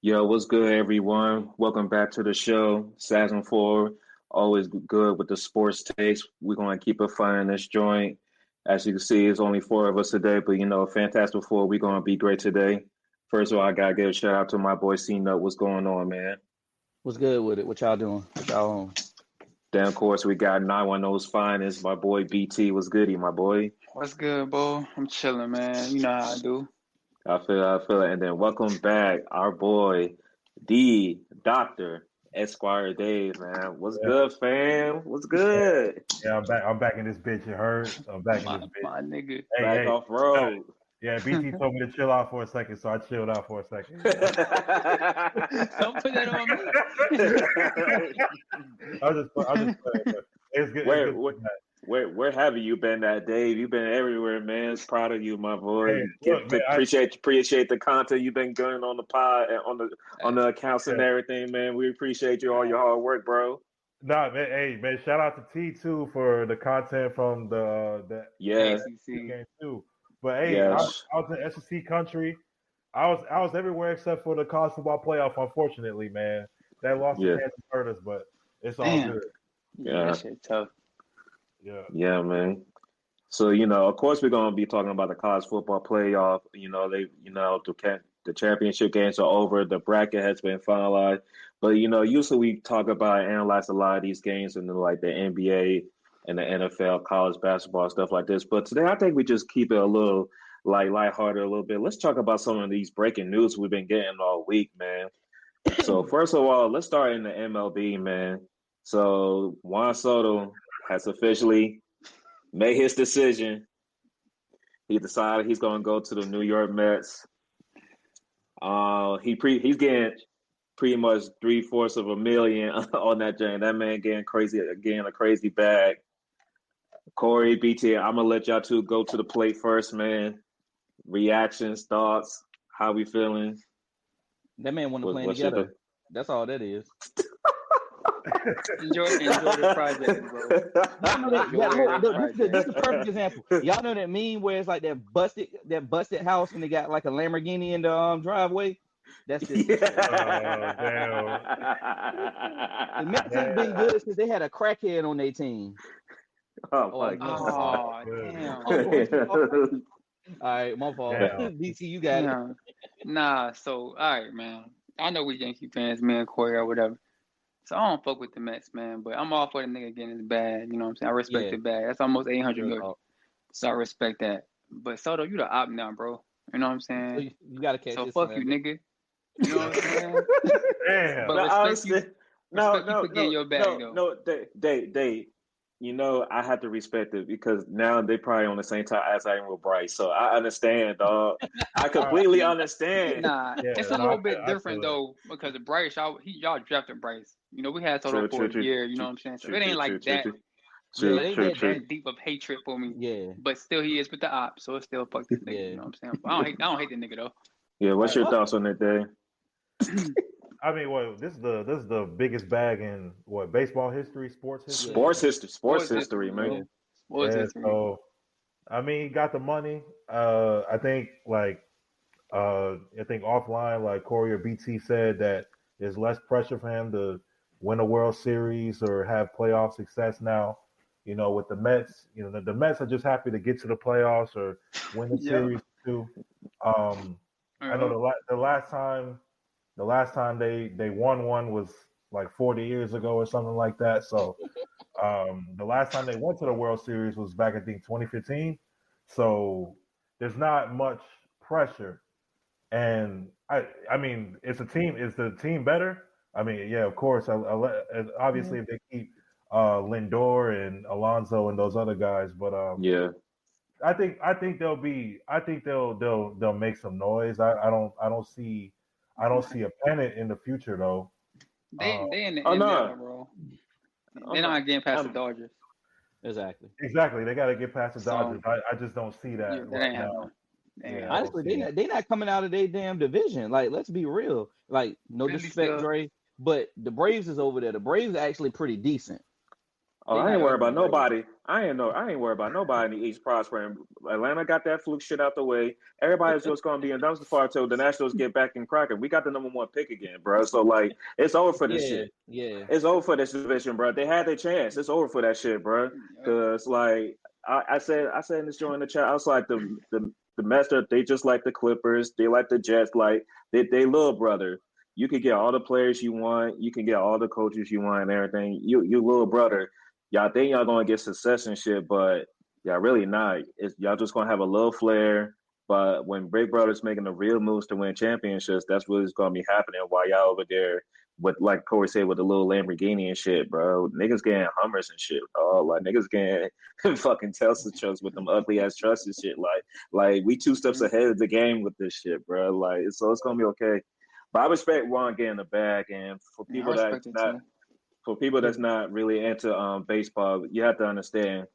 Yo, what's good, everyone? Welcome back to the show. Season 4, always good with the sports takes. We're going to keep it fun in this joint. As you can see, it's only four of us today, but Fantastic Four, we're going to be great today. First of all, I got to give a shout out to my boy C-Nut. What's going on, man? What's good with it? What y'all doing? What y'all on? Then, of course, we got 910's finest, my boy BT. What's goody, my boy? What's good, bro? I'm chilling, man. You know how I do. I feel it. And then welcome back, our boy, the Doctor Esquire Dave, man. What's Yeah, good, fam? What's yeah, good? yeah. I'm back. I'm back in this bitch. You heard? I'm back in My this bitch. my nigga. Hey, Back hey. off road. Yeah, BT told me to chill out for a second, so I chilled out for a second. Don't put that on me. I'll just play. But it's good. It's where, good to where, be back. where have you been at, Dave? You've been everywhere, man. Proud of you, my boy. Hey, Get look, to man. appreciate the content you've been doing on the pod and on the accounts and Yeah. everything, man. We appreciate you all your hard work, bro. Nah, man. Hey, man. Shout out to T2 for the content from the Yeah, SEC ACC. game too. But hey, I, yes, I was in SEC country. I was everywhere except for the college football playoff. Unfortunately, man, that loss to yeah, Kansas hurt us, but it's all Damn. good. Yeah, yeah, that shit tough. Yeah. yeah, man. So, of course, we're going to be talking about the college football playoff. The championship games are over. The bracket has been finalized. But, usually we talk about and analyze a lot of these games in like the NBA and the NFL, college basketball, stuff like this. But today, I think we just keep it a little like lighthearted a little bit. Let's talk about some of these breaking news we've been getting all week, man. So, first of all, let's start in the MLB, man. So, Juan Soto has officially made his decision. He decided he's going to go to the New York Mets. He's getting pretty much 3/4 of a million on that joint. That man getting a crazy bag. Corey, BT, I'm gonna let y'all two go to the plate first, man. Reactions, thoughts, how we feeling? That man want to play What's your together. That's all that is. Enjoy the project, bro. Y'all know that. Enjoy Look, the this is project. a perfect example. Y'all know that meme where it's like that busted house and they got like a Lamborghini in the driveway. That's this. Damn. The Mets ain't been Damn. good since they had a crackhead on their team. Oh Oh, my I'm god. sorry. Oh, damn. All right, my fault. Damn. DC, you got it. Yeah. Nah, so all right, man. I know we Yankee fans, me and Corey or whatever. So I don't fuck with the Mets, man. But I'm all for the nigga getting his bag. You know what I'm saying? I respect Yeah, the bag. That's almost 800 real million. talk. So I respect that. But Soto, you the op now, bro. You know what I'm So saying? you got to catch So this fuck you, Slander. nigga. You know what I'm saying? Damn. But No, honestly, no, respect you no, for getting no, your bag no, though. no. They. I have to respect it because now they probably on the same time as I am with Bryce, so I understand, dog. I Uh, completely understand. Nah, yeah, it's a no, little bit I feel different that. though because of Bryce. Y'all drafted Bryce. You know, we had Soto True, for true, a true, year. You know true, what I'm saying? So true, it true, ain't true, like true, that, true, Yeah, true, it ain't true, that true. deep. that deep of hatred for me. Yeah, But still, he is with the op, so it's still fuck this nigga. You yeah. know what I'm saying? But I don't hate the nigga though. Yeah, what's your I, thoughts on that, Dave? I mean, what this is the biggest bag in what baseball history, sports history. Yeah, Sports Sports history, history, yeah. man. bro. Sports Yeah. history. So I mean, he got the money. I think I think offline, like Corey or BT said, that there's less pressure for him to win a World Series or have playoff success now. With the Mets, the Mets are just happy to get to the playoffs or win the Yep. series too. Um, I know Yep. the last time they won one was like 40 years ago or something like that. So the last time they went to the World Series was back, I think, 2015. So there's not much pressure. And I mean, it's a team. Is the team better? I mean, yeah, of course. Obviously, if they keep Lindor and Alonso and those other guys, but Yeah. I think they'll make some noise. I don't see a pennant in the future though. Uh, They in the Oh NL, no. bro. Oh They're no. not getting past the I'm. Dodgers. Exactly. exactly. They got to get past the Dodgers. So I just don't see yeah, that that right ain't now. happening. That ain't Yeah, I happening. don't Honestly, see that. they not coming out of their damn division. Like, let's be real. Like, no Philly disrespect, still Dre, but the Braves is over there. The Braves are actually pretty decent. Oh, They I not ain't worried about arguing about nobody. I ain't worried about nobody in the East prospering. Atlanta got that fluke shit out the way. Everybody's just gonna be in dumpster fire till the Nationals get back in cracking. We got the #1 pick again, bro. So like, it's over for this Yeah, shit. yeah. It's over for this division, bro. They had their chance. It's over for that shit, bro. it. Cause like I said in this show in the chat, I was like the Masters. They just like the Clippers. They like the Jets. Like they little brother. You can get all the players you want. You can get all the coaches you want and everything. You little brother. Y'all think y'all gonna get success and shit, but y'all really not. Y'all just gonna have a little flair. But when Big Brother's making the real moves to win championships, that's what's gonna be happening while y'all over there with, like Corey said, with the little Lamborghini and shit, bro. Niggas getting Hummers and shit, bro. Like niggas getting fucking Tesla trucks with them ugly ass trucks and shit. Like we 2 steps ahead of the game with this shit, bro. Like so it's gonna be okay. But I respect Ron getting the bag, and for Yeah, I people that respect it not too. for people that's not really into baseball, you have to understand,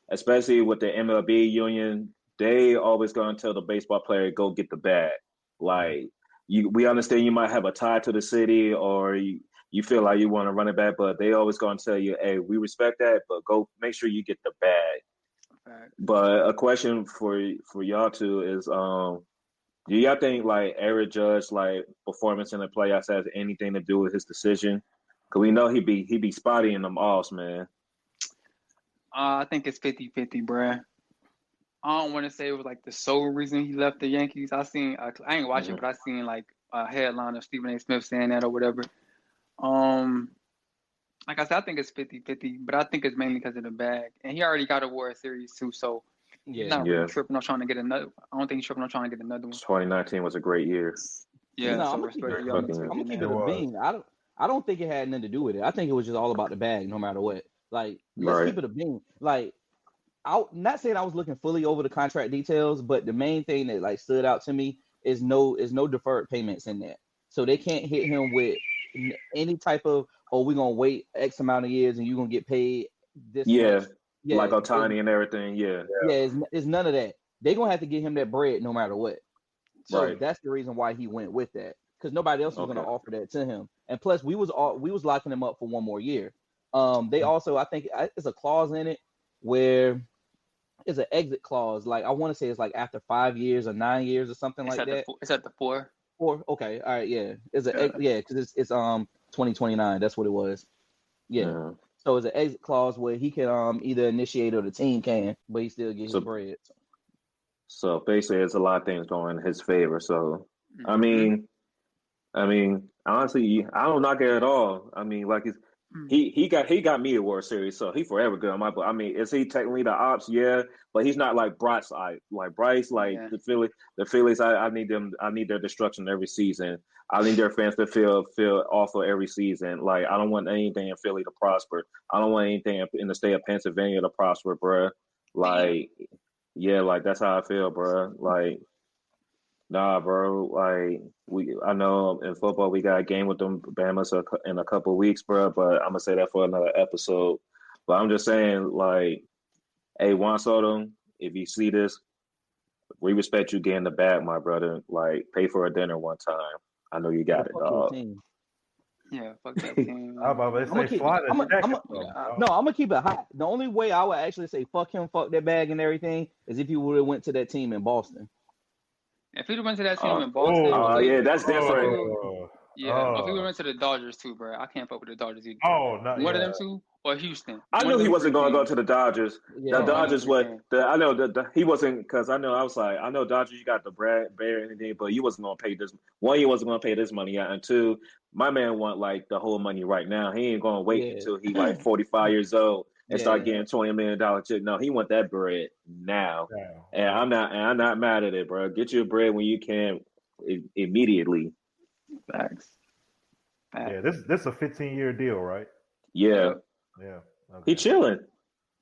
especially with the MLB union, they always gonna tell the baseball player go get the bag. Like we understand you might have a tie to the city or you feel like you want to run it back, but they always gonna tell you, hey, we respect that, but go make sure you get the bag. Fact. But a question for y'all two is do y'all think like Eric Judge like performance in the playoffs has anything to do with his decision? Cause we know he be spotty in them offs, man. I think it's 50-50, bruh. I don't want to say it was like the sole reason he left the Yankees. I ain't watch it, Mm-hmm. but I seen like a headline of Stephen A. Smith saying that or whatever. Um, like I said, I think it's 50-50, but I think it's mainly because of the bag. And he already got a World Series too, so he's Yeah. not really Yeah, tripping on trying to get another. I don't think he's tripping on trying to get another one. 2019 was a great year. Yeah, No, so I'm gonna keep respect it. to Great y'all fucking too year. I'm gonna getting keep that. it It a was. bean. I don't think it had nothing to do with it. I think it was just all about the bag, no matter what. Like, let's Right. keep it a bean. Like, I not saying I was looking fully over the contract details, but the main thing that like stood out to me is no deferred payments in that. So they can't hit him with any type of, oh, we're gonna wait X amount of years and you're gonna get paid this Yeah, much. Yeah, like Otani and everything. Yeah, it's none of that. They're gonna have to get him that bread no matter what. So right. that's the reason why he went with that, because nobody else was going to Okay. offer that to him. And plus, we was locking him up for one more year. They also, I think, it's a clause in it where it's an exit clause. Like I want to say it's like after 5 years or 9 years or something It's like at the that. it's at the 4. Or okay, all right, yeah, it's Yeah. because it's 2029. That's what it was. Yeah. Mhm. So it's an exit clause where he can either initiate or the team can, but he still get his So bread. so basically, there's a lot of things going in his favor. So I Mm-hmm. mean, honestly, I don't knock it at all. I mean, like he got me a World Series, so he forever good on my book. I mean, is he technically the ops? Yeah, but he's not like Bryce. Like Bryce, like Yeah. the Phillies. I need them. I need their destruction every season. I need their fans to feel awful every season. Like I don't want anything in Philly to prosper. I don't want anything in the state of Pennsylvania to prosper, bruh. Like, yeah, like that's how I feel, bruh. Like. Nah, bro. Like I know in football we got a game with them Bama in a couple of weeks, bro. But I'm gonna say that for another episode. But I'm just saying, like, hey, Juan Soto, if you see this, we respect you getting the bag, my brother. Like, pay for a dinner one time. I know you Yeah, got it, fuck your dog. team. Yeah, fuck that team, I'm man. about to I'm gonna say keep. slide a check I'm or something, Yeah, no. dog. I'm gonna keep it hot. The only way I would actually say fuck him, fuck that bag and everything is if you would have went to that team in Boston. if he went to that team Oh, in Boston, yeah, that's different. yeah. Or if he Oh, went to the Dodgers too, bro. I can't fuck with the Dodgers either. not One of yeah. them two or Houston. I One knew of he them three wasn't going to go teams. to the Dodgers. The Yeah, One of them Dodgers three was teams. I know he wasn't because I know I was like I know Dodgers you got the Bear and anything, but you wasn't going to pay this. One, you wasn't going to pay this money out, and two, my man want like the whole money right now. He ain't going to wait yeah, until he like 45 years old and start yeah. getting $20 million check. No, he want that bread now, Yeah. and I'm not mad at it, bro. Get your bread when you can immediately. Facts. Yeah, Facts. this is a 15-year deal, right? Yeah, Yep. Yeah. he Okay. chilling.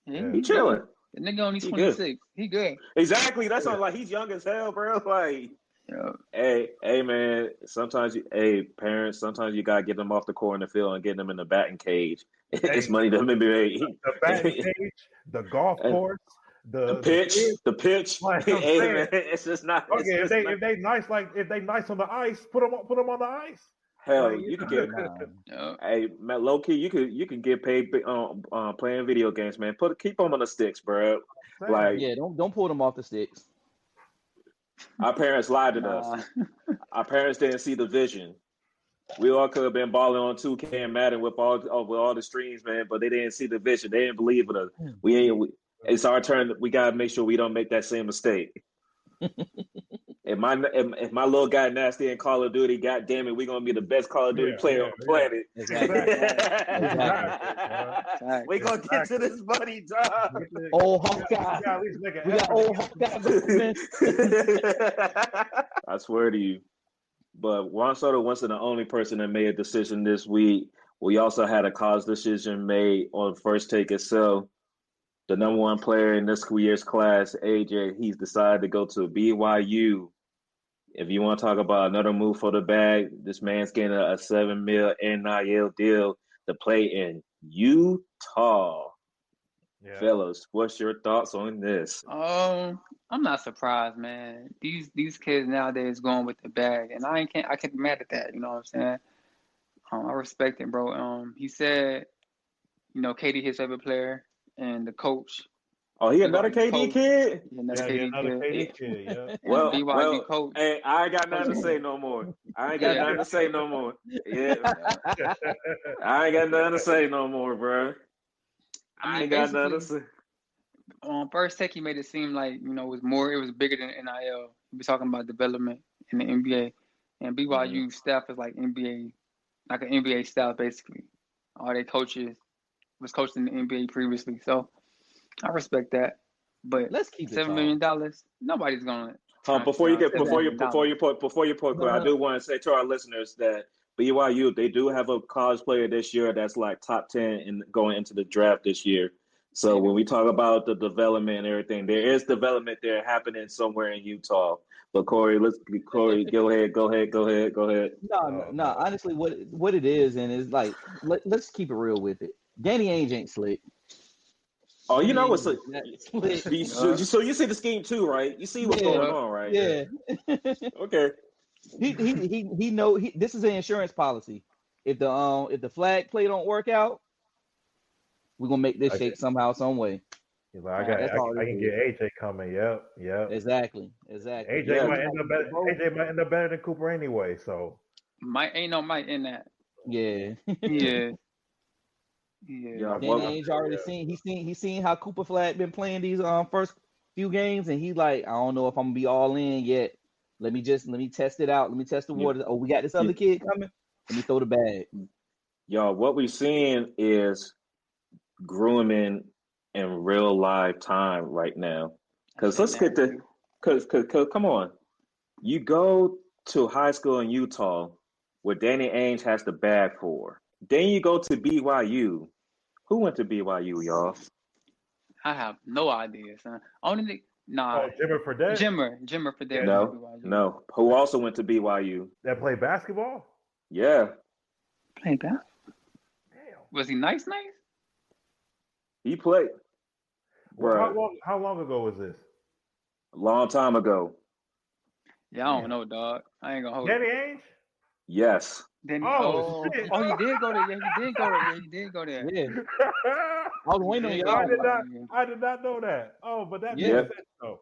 Yeah, Yeah. He he good. chilling. The nigga only He good. 26. He good. Exactly. That's all. Like he's young as hell, bro. Like. Yeah. Hey, man. Parents. Sometimes you gotta get them off the court in the field and get them in the batting cage. It's Hey, money to be the batting made. cage, the golf course, The the pitch, kids. the pitch. Like I'm Hey, saying, man. It's just not. It's okay, just not. if they nice on the ice, put them on the ice. Hell, Like, you could get. Yeah. Hey, man, low key, you can get paid playing video games, man. Keep them on the sticks, bro. Like Yeah, don't pull them off the sticks. our parents lied to us. Nah. Our parents didn't see the vision. We all could have been balling on 2K and Madden with all the streams, man, but they didn't see the vision. They didn't believe in us. It's our turn. We gotta make sure we don't make that same mistake. If my little guy nasty in Call of Duty, God damn it, we're gonna be the best Call of Duty player on the planet. Exactly. We're gonna get to this money, dog. Old Hawkeye. We got old Hawkeye. I swear to you. But Juan Soto wasn't the only person that made a decision this week. We also had a college decision made on First Take itself. The number one player in this year's class, AJ, he's decided to go to BYU. If you want to talk about another move for the bag, this man's getting a $7 million NIL deal to play in Utah. Yeah. Fellas, what's your thoughts on this? I'm not surprised, man. These kids nowadays going with the bag, and I can't be mad at that. You know what I'm saying? I respect it, bro. He said, Katie his favorite player, and the coach. Oh, he another KD kid? Another KD kid. Yeah. Well, BYU coach. Hey, I ain't got nothing to say no more. I ain't got nothing to say no more. Yeah, I ain't got nothing to say no more, bro. I ain't got nothing to say. On First Take, he made it seem like it was bigger than NIL. He was talking about development in the NBA, and BYU staff is like NBA, like an NBA staff basically. All their coaches was coached in the NBA previously, so I respect that. But let's keep it $7 million. Nobody's gonna. Before you put, I do want to say to our listeners that BYU, they do have a college player this year that's like top 10 in going into the draft this year. So when we talk about the development and everything, there is development there happening somewhere in Utah. But Corey, go ahead. No. Honestly, what it is, and it's like, let's keep it real with it. Danny Ainge ain't slick. Oh, you know what's slick. So you see the scheme too, right? You see what's going on, right? Yeah. Okay. He know this is an insurance policy. If the flag play don't work out, we're gonna make this shake somehow, some way. He's like, I can get AJ coming. Yep. Exactly. AJ might end up better than Cooper anyway. So ain't no might in that. Yeah. Yeah. Danny Ainge already he seen how Cooper Flag been playing these first few games, and he's like, I don't know if I'm gonna be all in yet. Let me test it out. Let me test the water. Oh, we got this other kid coming. Let me throw the bag. Y'all, what we're seeing is grooming in real live time right now. Because come on, you go to high school in Utah where Danny Ainge has the bag for. Then you go to BYU. Who went to BYU, y'all? I have no idea, son. Jimmer Fredette? Jimmer Fredette. No. Who also went to BYU? That played basketball? Yeah. Played basketball? Damn. Was he nice? He played. Well, how long ago was this? A long time ago. Yeah, I don't know, dog. I ain't gonna hold Danny Ainge? Yes. Shit. He did go there. Yeah, he did go there. Yeah. I was waiting on you. I did not know that. Oh, but that makes sense though.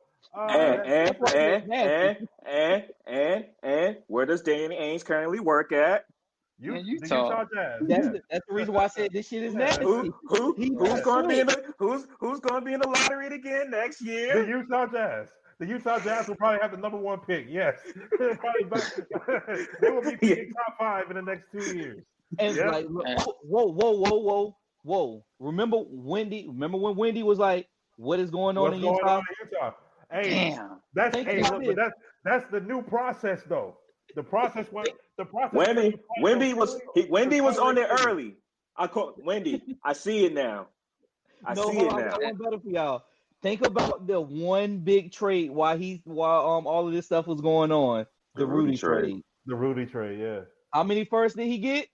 And where does Danny Ainge currently work at? Utah Jazz. That's the reason why I said this shit is nasty. Who's going to be in the lottery again next year? The Utah Jazz. The Utah Jazz will probably have the number one pick. Yes, they will be picking top 5 in the next 2 years. And like, whoa! Remember when Wendy was like, "What is going on in Utah?" Hey, damn. That's the new process though. The process. Wendy was on there early. I call Wendy. I see it now. I see it now. One better for y'all. Think about the one big trade while all of this stuff was going on. The Rudy trade. The Rudy trade, yeah. How many first did he get?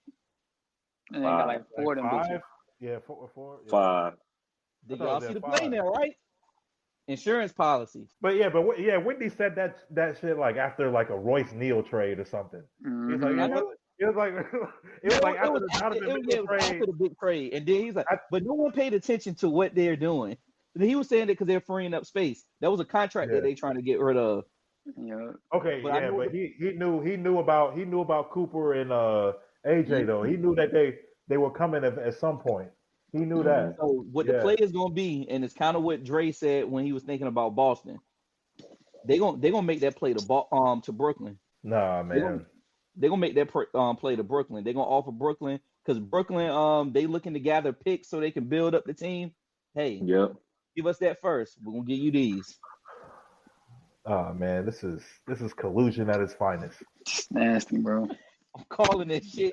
And they got like 4 of them. 5? Yeah, 4. Yeah. 5. Did y'all see the play now, right? Insurance policies. But Wendy said that shit like after like a Royce Neal trade or something. Mm-hmm. He's like, It was like after the Donovan Mitchell trade. After the big trade, and then he's like, I- but no one paid attention to what they're doing. And he was saying it because they're freeing up space. That was a contract that they trying to get rid of. Yeah. Okay, But I know but he knew about Cooper and AJ though. He knew that they were coming at some point. He knew that. So what the play is going to be, and it's kind of what Dre said when he was thinking about Boston. They gonna make that play to Brooklyn. Nah, man. They're gonna make that play to Brooklyn. They're gonna offer Brooklyn because Brooklyn they looking to gather picks so they can build up the team. Hey, give us that first. We're gonna give you these. Oh man, this is collusion at its finest. It's nasty, bro. I'm calling this shit.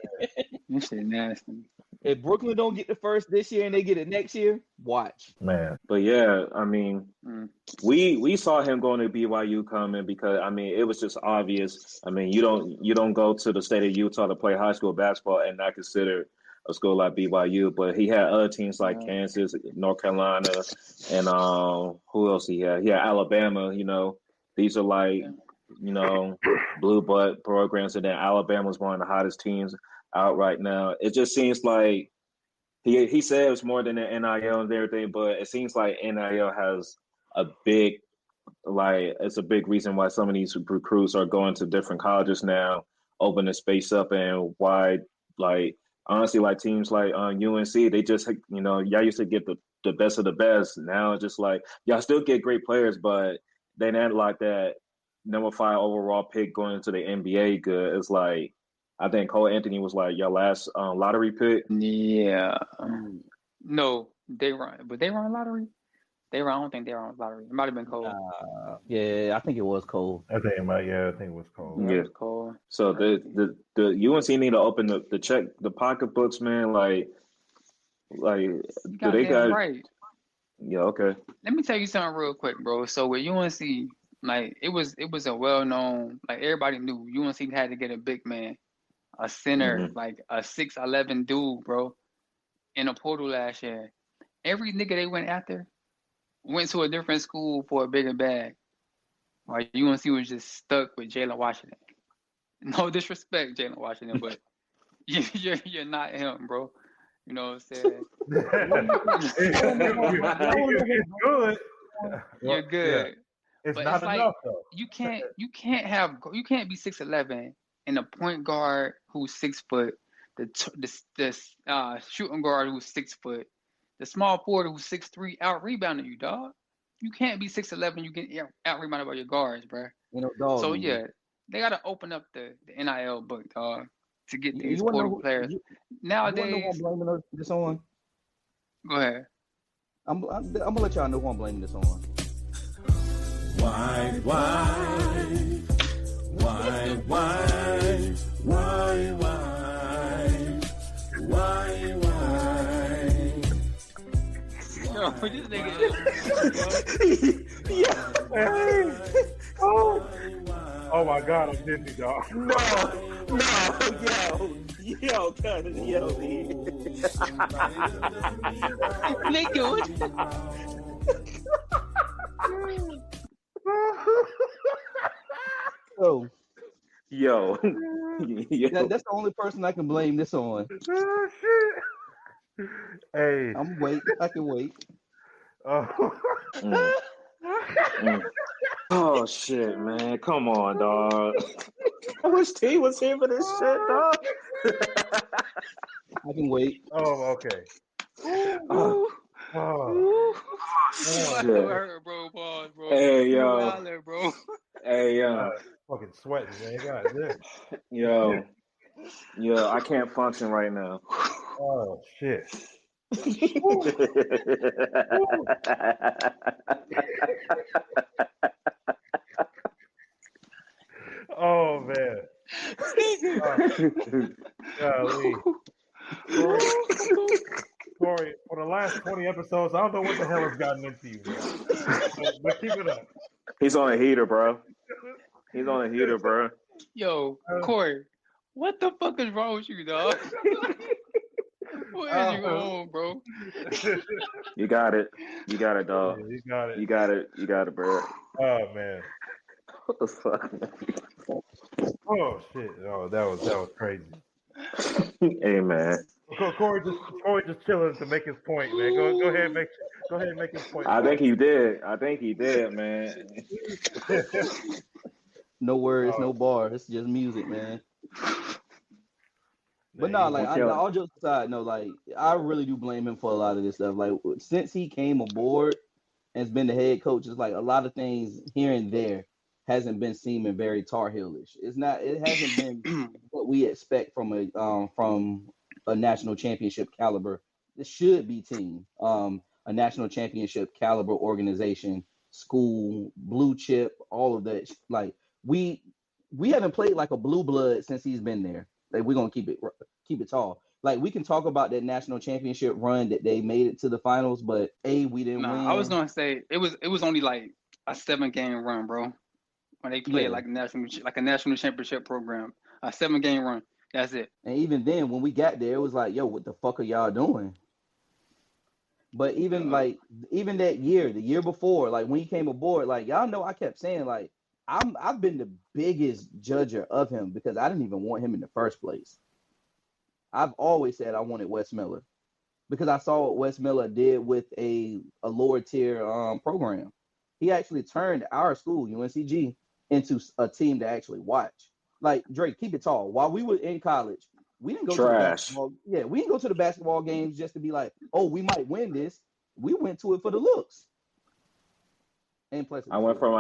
This shit nasty. If Brooklyn don't get the first this year and they get it next year, watch. Man. But yeah, I mean, we saw him going to BYU coming because I mean it was just obvious. I mean, you don't go to the state of Utah to play high school basketball and not consider a school like BYU. But he had other teams like Kansas, North Carolina, and who else he had? He had Alabama. You know, these are like blue blood programs, and then Alabama's one of the hottest teams out right now. It just seems like he said it's more than the NIL and everything, but it seems like NIL has it's a big reason why some of these recruits are going to different colleges now, opening space up, and why honestly teams like UNC, they just y'all used to get the best of the best. Now it's just like y'all still get great players, but they not like that number 5 overall pick going into the NBA good. It's like I think Cole Anthony was like your last lottery pick. Yeah. No, they run, but they run lottery. I don't think they run lottery. It might have been Cole. Yeah, I think it was Cole. I think it was Cole. Yeah, it was Cole. So the UNC need to open the check the pocketbooks, man. Do they got right? Yeah, okay. Let me tell you something real quick, bro. So with UNC, it was a well-known, everybody knew UNC had to get a big man, a center, like a 6'11" dude, bro, in a portal last year. Every nigga they went after went to a different school for a bigger bag. While UNC was just stuck with Jalen Washington. No disrespect, Jalen Washington, but you're not him, bro. You know what I'm saying? It's good. You're good. Yeah. It's but not enough though. You can't be 6'11" and a point guard who's 6 foot, the shooting guard who's 6 foot, the small forward who's 6'3" out rebounding you, dog. You can't be 6'11", you get out rebounded by your guards, bro. So yeah, they gotta open up the NIL book, dog, to get these portal players. Nowadays, you know who I'm blaming this on? Go ahead. I'm gonna let y'all know who I'm blaming this on. Why? Yo, this nigga. Oh my God, I'm dizzy, dog. No, yo, cut it, yo. Nigga, what? Yo, yo. That's the only person I can blame this on. Oh shit. Hey, I can wait. Oh shit, man! Come on, dog. I wish T was here for this shit, dog. I can wait. Oh, okay. Shit. Bro, pause, bro. Hey, yo. Wilder, bro. Hey, yo. Fucking sweating, man. God damn. Yo, I can't function right now. Oh shit. Oh man. Golly. Corey, for the last 20 episodes, I don't know what the hell has gotten into you, man. But keep it up. He's on a heater, bro. Yo, Corey, what the fuck is wrong with you, dog? What is you on, bro? You got it, dog. Yeah, you got it. You got it, bro. Oh man. What the fuck? Oh shit. Oh, that was crazy. Hey man, Corey just chilling to make his point, man. Go ahead, and make his point. I think he did. I think he did, man. No words, Oh, no bars. It's just music, man. But man, no, he's like Okay. all jokes aside, no, like I really do blame him for a lot of this stuff. Like since he came aboard and has been the head coach, it's like a lot of things here and there hasn't been seeming very Tar Heelish. It's not. It hasn't been what we expect from a national championship caliber. This should be team. A national championship caliber organization, school, blue chip, all of that. Like we haven't played like a blue blood since he's been there. Like we're gonna keep it tall. Like we can talk about that national championship run that they made it to the finals, but we didn't Nah, I was win. gonna say it was only like a 7 game run, bro. When they played Yeah, like a national championship program, a 7 game run. That's it. and even then when we got there, it was like, yo, what the fuck are y'all doing? But Uh, even that year, the year before, like when he came aboard, like y'all know, I kept saying like I've been the biggest judger of him because I didn't even want him in the first place. I've always said I wanted Wes Miller because I saw what Wes Miller did with a lower tier program. He actually turned our school, UNCG, into a team to actually watch. Like Drake, keep it tall. While we were in college, we didn't go to the Trash. basketball. Yeah, we didn't go to the basketball games just to be like, oh, we might win this. We went to it for the looks. And plus, it I was went free. for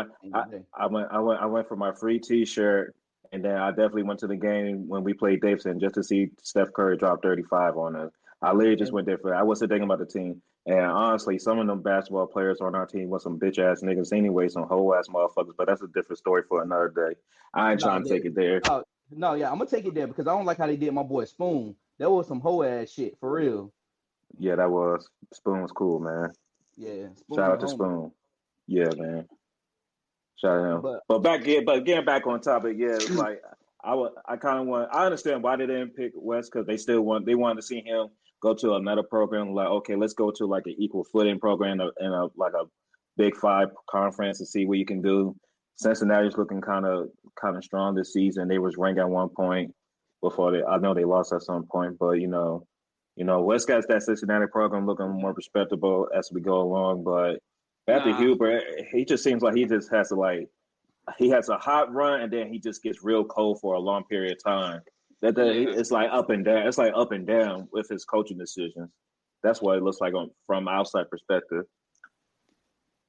my I went for my free T-shirt, and then I definitely went to the game when we played Davidson just to see Steph Curry drop 35 on us. I literally just And, went there for that. I wasn't thinking about the team. And honestly, some of them basketball players on our team was some bitch ass niggas anyway, some hoe ass motherfuckers. But that's a different story for another day. I ain't no, trying to take it there. no, no, yeah, I'm gonna take it there because I don't like how they did my boy Spoon. That was some hoe ass shit for real. Yeah, that was Spoon was cool, man. Yeah, Shout Spoon the out to homie. Spoon. Yeah, man. Shout out to him. But But getting back on topic, yeah, like I kind of want. I understand why they didn't pick West because they wanted to see him go to another program. Like, okay, let's go to like an equal footing program in a like a Big Five conference and see what you can do. Cincinnati's looking kind of strong this season. They was ranked at one point before they. I know they lost at some point, but West got that Cincinnati program looking more respectable as we go along, but. Matthew nah, Huber, he just seems like he just has to he has a hot run and then he just gets real cold for a long period of time. yeah, It's like up and down. It's like up and down with his coaching decisions. That's what it looks like from outside perspective.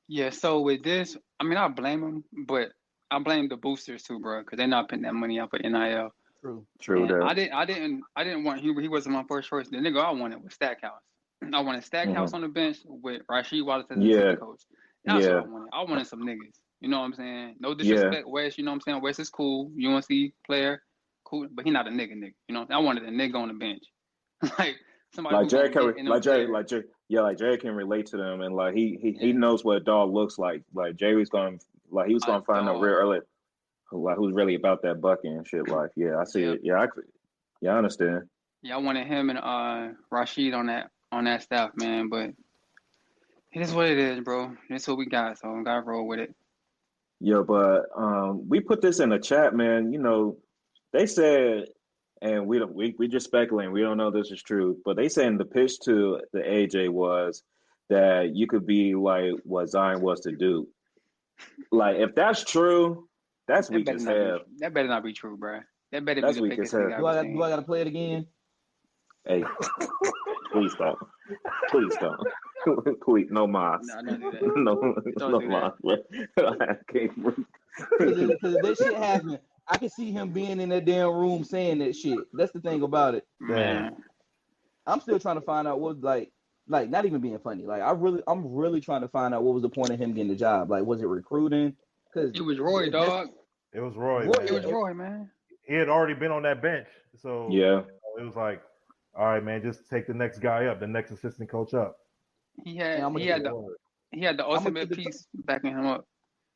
yeah. So with this, I mean, I blame him, but I blame the boosters too, bro, because they're not putting that money out for NIL. true. True And that. I didn't want Huber. He wasn't my first choice. The nigga I wanted was Stackhouse. I wanted Stackhouse Hmm. on the bench with Rasheed Wallace as Yeah, assistant coach. That's what I yeah, wanted. I wanted some niggas. You know what I'm saying? No yeah. disrespect, Wes. You know what I'm saying? Wes is cool. UNC player, cool, but he not a nigga. You know, I wanted a nigga on the bench, like somebody Like who Jerry gonna can, get in them like Jerry, players. like Jerry, yeah, like Jerry can relate to them, and like he Yeah, knows what a dog looks like. Like Jerry's going, like he was a going to find out real dog. early, like who's really about that bucket and shit. Like, yeah, I see Yeah, it. Yeah, I understand. yeah. I wanted him and Rasheed on that staff, man. But it is what it is, bro. It's what we got, so I gotta roll with it. Yeah, but we put this in the chat, man. They said, and we just speculating. We don't know if this is true, but they saying the pitch to the AJ was that you could be like what Zion was to do. Like, if that's true, that's That weak better as not be. hell. That better not be true, bro. That better be That's the weak as biggest nigga hell. I Do ever I seen. gotta play it again? Hey, please don't. Please don't. Please, no mas. No, don't do that. No, Don't no do that. mas. I can't breathe. Because if that shit happened, I can see him being in that damn room saying that shit. That's the thing about it. damn. Man, I'm still trying to find out what like not even being funny. Like I'm really trying to find out what was the point of him getting the job. Like was it recruiting? Because it was Roy, if that's dog. It was Roy, Roy, It man. was Roy, man. He had already been on that bench, so Yeah. it was like, all right, man, just take the next guy up, the next assistant coach up. He and had I'm gonna he keep had it. the he had the I'm gonna ultimate keep it. piece backing him up.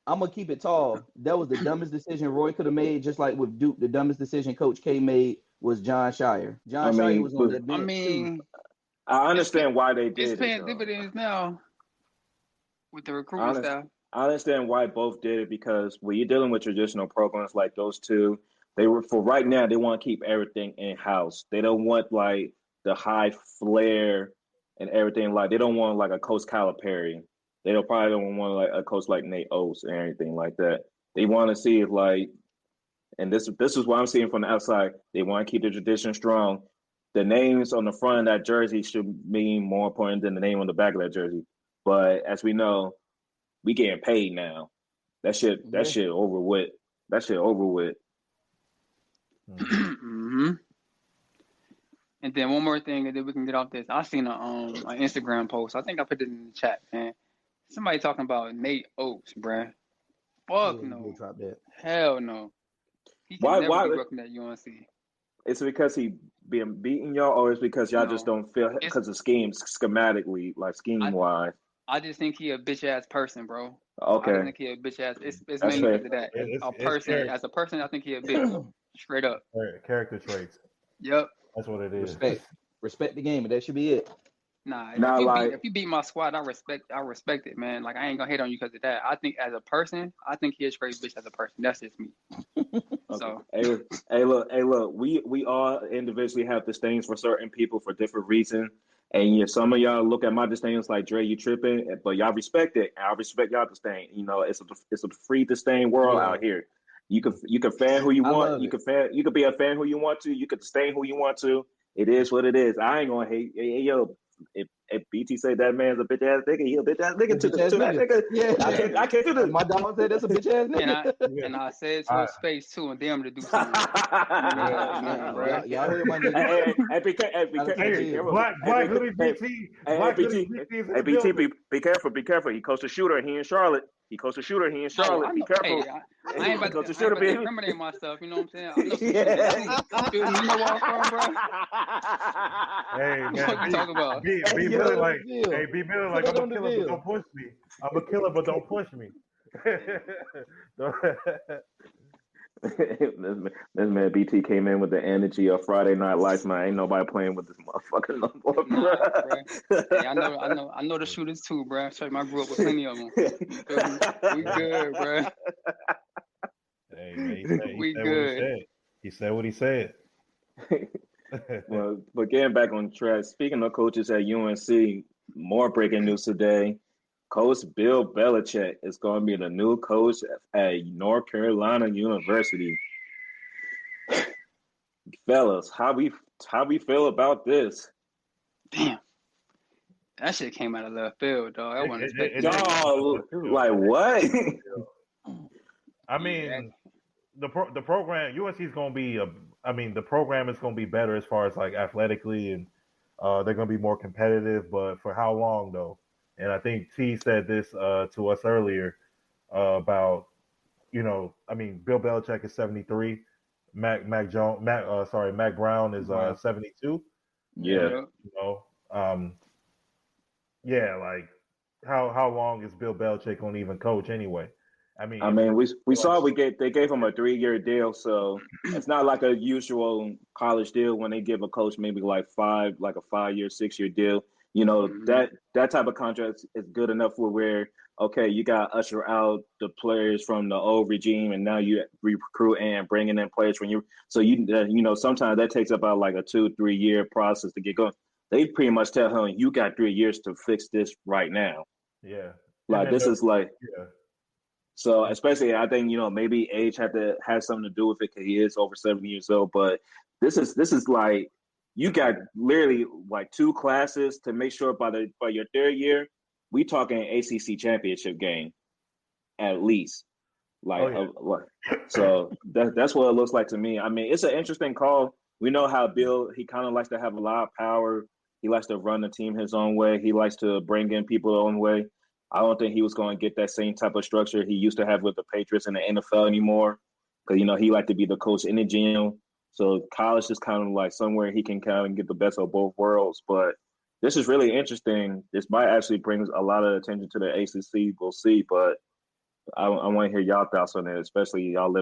I'm gonna keep it tall. That was the dumbest decision Roy could have made. Just like with Duke, the dumbest decision Coach K made was John Shire. I John Shire mean, was on but that I bench too. mean, I it's understand why they it's did it paying though. dividends now with the I, recruiting under- staff. I understand why both did it because when you're dealing with traditional programs like those two, They were for right now. They want to keep everything in house. They don't want like the high flair and everything. Like they don't want like a Coach Calipari. They don't probably don't want like a coach like Nate Oates or anything like that. They want to see if like, and this is what I'm seeing from the outside. They want to keep the tradition strong. The names on the front of that jersey should mean more important than the name on the back of that jersey. But as we know, we getting paid now. That shit over with. That shit over with. Mm-hmm. And then one more thing, and then we can get off this. I seen an Instagram post. I think I put it in the chat, man. Somebody talking about Nate Oates, bruh. Fuck no. Hell no. He can never be working at UNC. It's because he being beaten y'all, or it's because y'all just don't feel because of schematically, like scheme wise. I just think he a bitch ass person, bro. Okay. I just think he a bitch ass. It's mainly because of that. As a person, I think he a bitch. Straight up. Character traits. Yep. That's what it is. Respect the game, and that should be it. Nah, if you beat my squad, I respect it, man. Like I ain't gonna hate on you because of that. I think as a person, I think he a straight bitch as a person. That's just me. Okay. So hey, look. We all individually have disdains for certain people for different reasons. And some of y'all look at my disdains like Dre, you tripping, but y'all respect it. And I respect y'all disdain. It's a free disdain world out here. You can fan who you want. You can be a fan who you want to. You can disdain who you want to. It is what it is. I ain't gonna hate. Hey, yo, if BT say that man's a bitch ass nigga, he a bitch ass nigga to that nigga. Yeah. I can't do this. My dog said that's a bitch ass nigga. And I said to his face too, and damn to do something. Y'all heard my nigga. Black hoodie BT. Hey, BT, be careful. He coached a shooter. He in Charlotte. Be careful. I ain't about to incriminate myself. You know what I'm saying? I know some shit. You know where I'm from, bro? Hey, man. What you talking about? Be Miller like, I'm a killer, but don't push me. I'm a killer, but don't push me. This man BT came in with the energy of Friday Night Lights, man. Ain't nobody playing with this motherfucker no more, bro. Hey, I know the shooters too, bro. I grew up with plenty of them. We good, bro. Hey, man, he said good. He said what he said. Well, but getting back on track, speaking of coaches at UNC, more breaking news today. Coach Bill Belichick is going to be the new coach at North Carolina University. Fellas, how we feel about this? Damn, that shit came out of left field, dog. I wasn't expecting y'all like what? I mean, the program UNC is going to be the program is going to be better as far as like athletically, and they're going to be more competitive. But for how long though? And I think T said this to us earlier about, Bill Belichick is 73, Mac Brown is 72. Yeah. Like how long is Bill Belichick going to even coach anyway? We saw they gave him a 3-year deal, so it's not like a usual college deal when they give a coach maybe like a 5-year, 6-year deal. That type of contract is good enough for where, okay, you got to usher out the players from the old regime, and now you recruit and bringing in players sometimes that takes about like a 2-3 year process to get going. They pretty much tell him, you got 3 years to fix this right now. Yeah. Like this is like, so especially I think, maybe age has something to do with it because he is over 70 years old, but this is like, you got literally like 2 classes to make sure by your 3rd year, we talking ACC championship game, at least. So that's what it looks like to me. I mean, it's an interesting call. We know how Bill, he kind of likes to have a lot of power. He likes to run the team his own way. He likes to bring in people his own way. I don't think he was going to get that same type of structure he used to have with the Patriots in the NFL anymore, because he liked to be the coach in the gym. So college is kind of like somewhere he can kind of get the best of both worlds. But this is really interesting. This might actually bring a lot of attention to the ACC. We'll see. But I want to hear y'all thoughts on it, especially y'all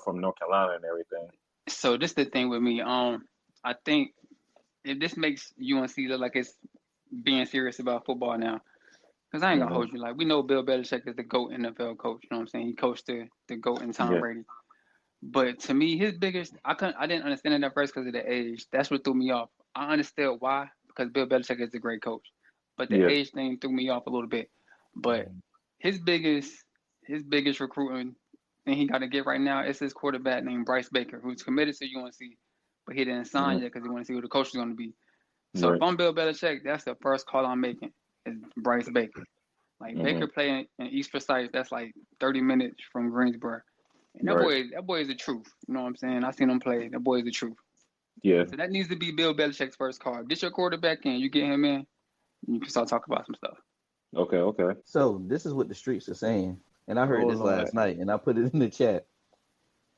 from North Carolina and everything. So this is the thing with me. I think if this makes UNC look like it's being serious about football now, because I ain't gonna hold you. Like, we know Bill Belichick is the GOAT NFL coach. You know what I'm saying? He coached the GOAT and Tom Brady. But to me, his biggest I didn't understand it at first because of the age. That's what threw me off. I understood why because Bill Belichick is a great coach, but the Yeah. age thing threw me off a little bit. But his biggest recruiting thing he got to get right now is his quarterback named Bryce Baker, who's committed to UNC, but he didn't sign yet because he want to see who the coach is going to be. So if I'm Bill Belichick, that's the first call I'm making is Bryce Baker. Like Baker playing in East Forsyth, that's like 30 minutes from Greensboro. And that boy is the truth. You know what I'm saying? I seen him play. That boy is the truth. Yeah. So that needs to be Bill Belichick's first call. Get your quarterback in, you get him in, and you can start talking about some stuff. Okay. So this is what the streets are saying, and I heard this last night, and I put it in the chat.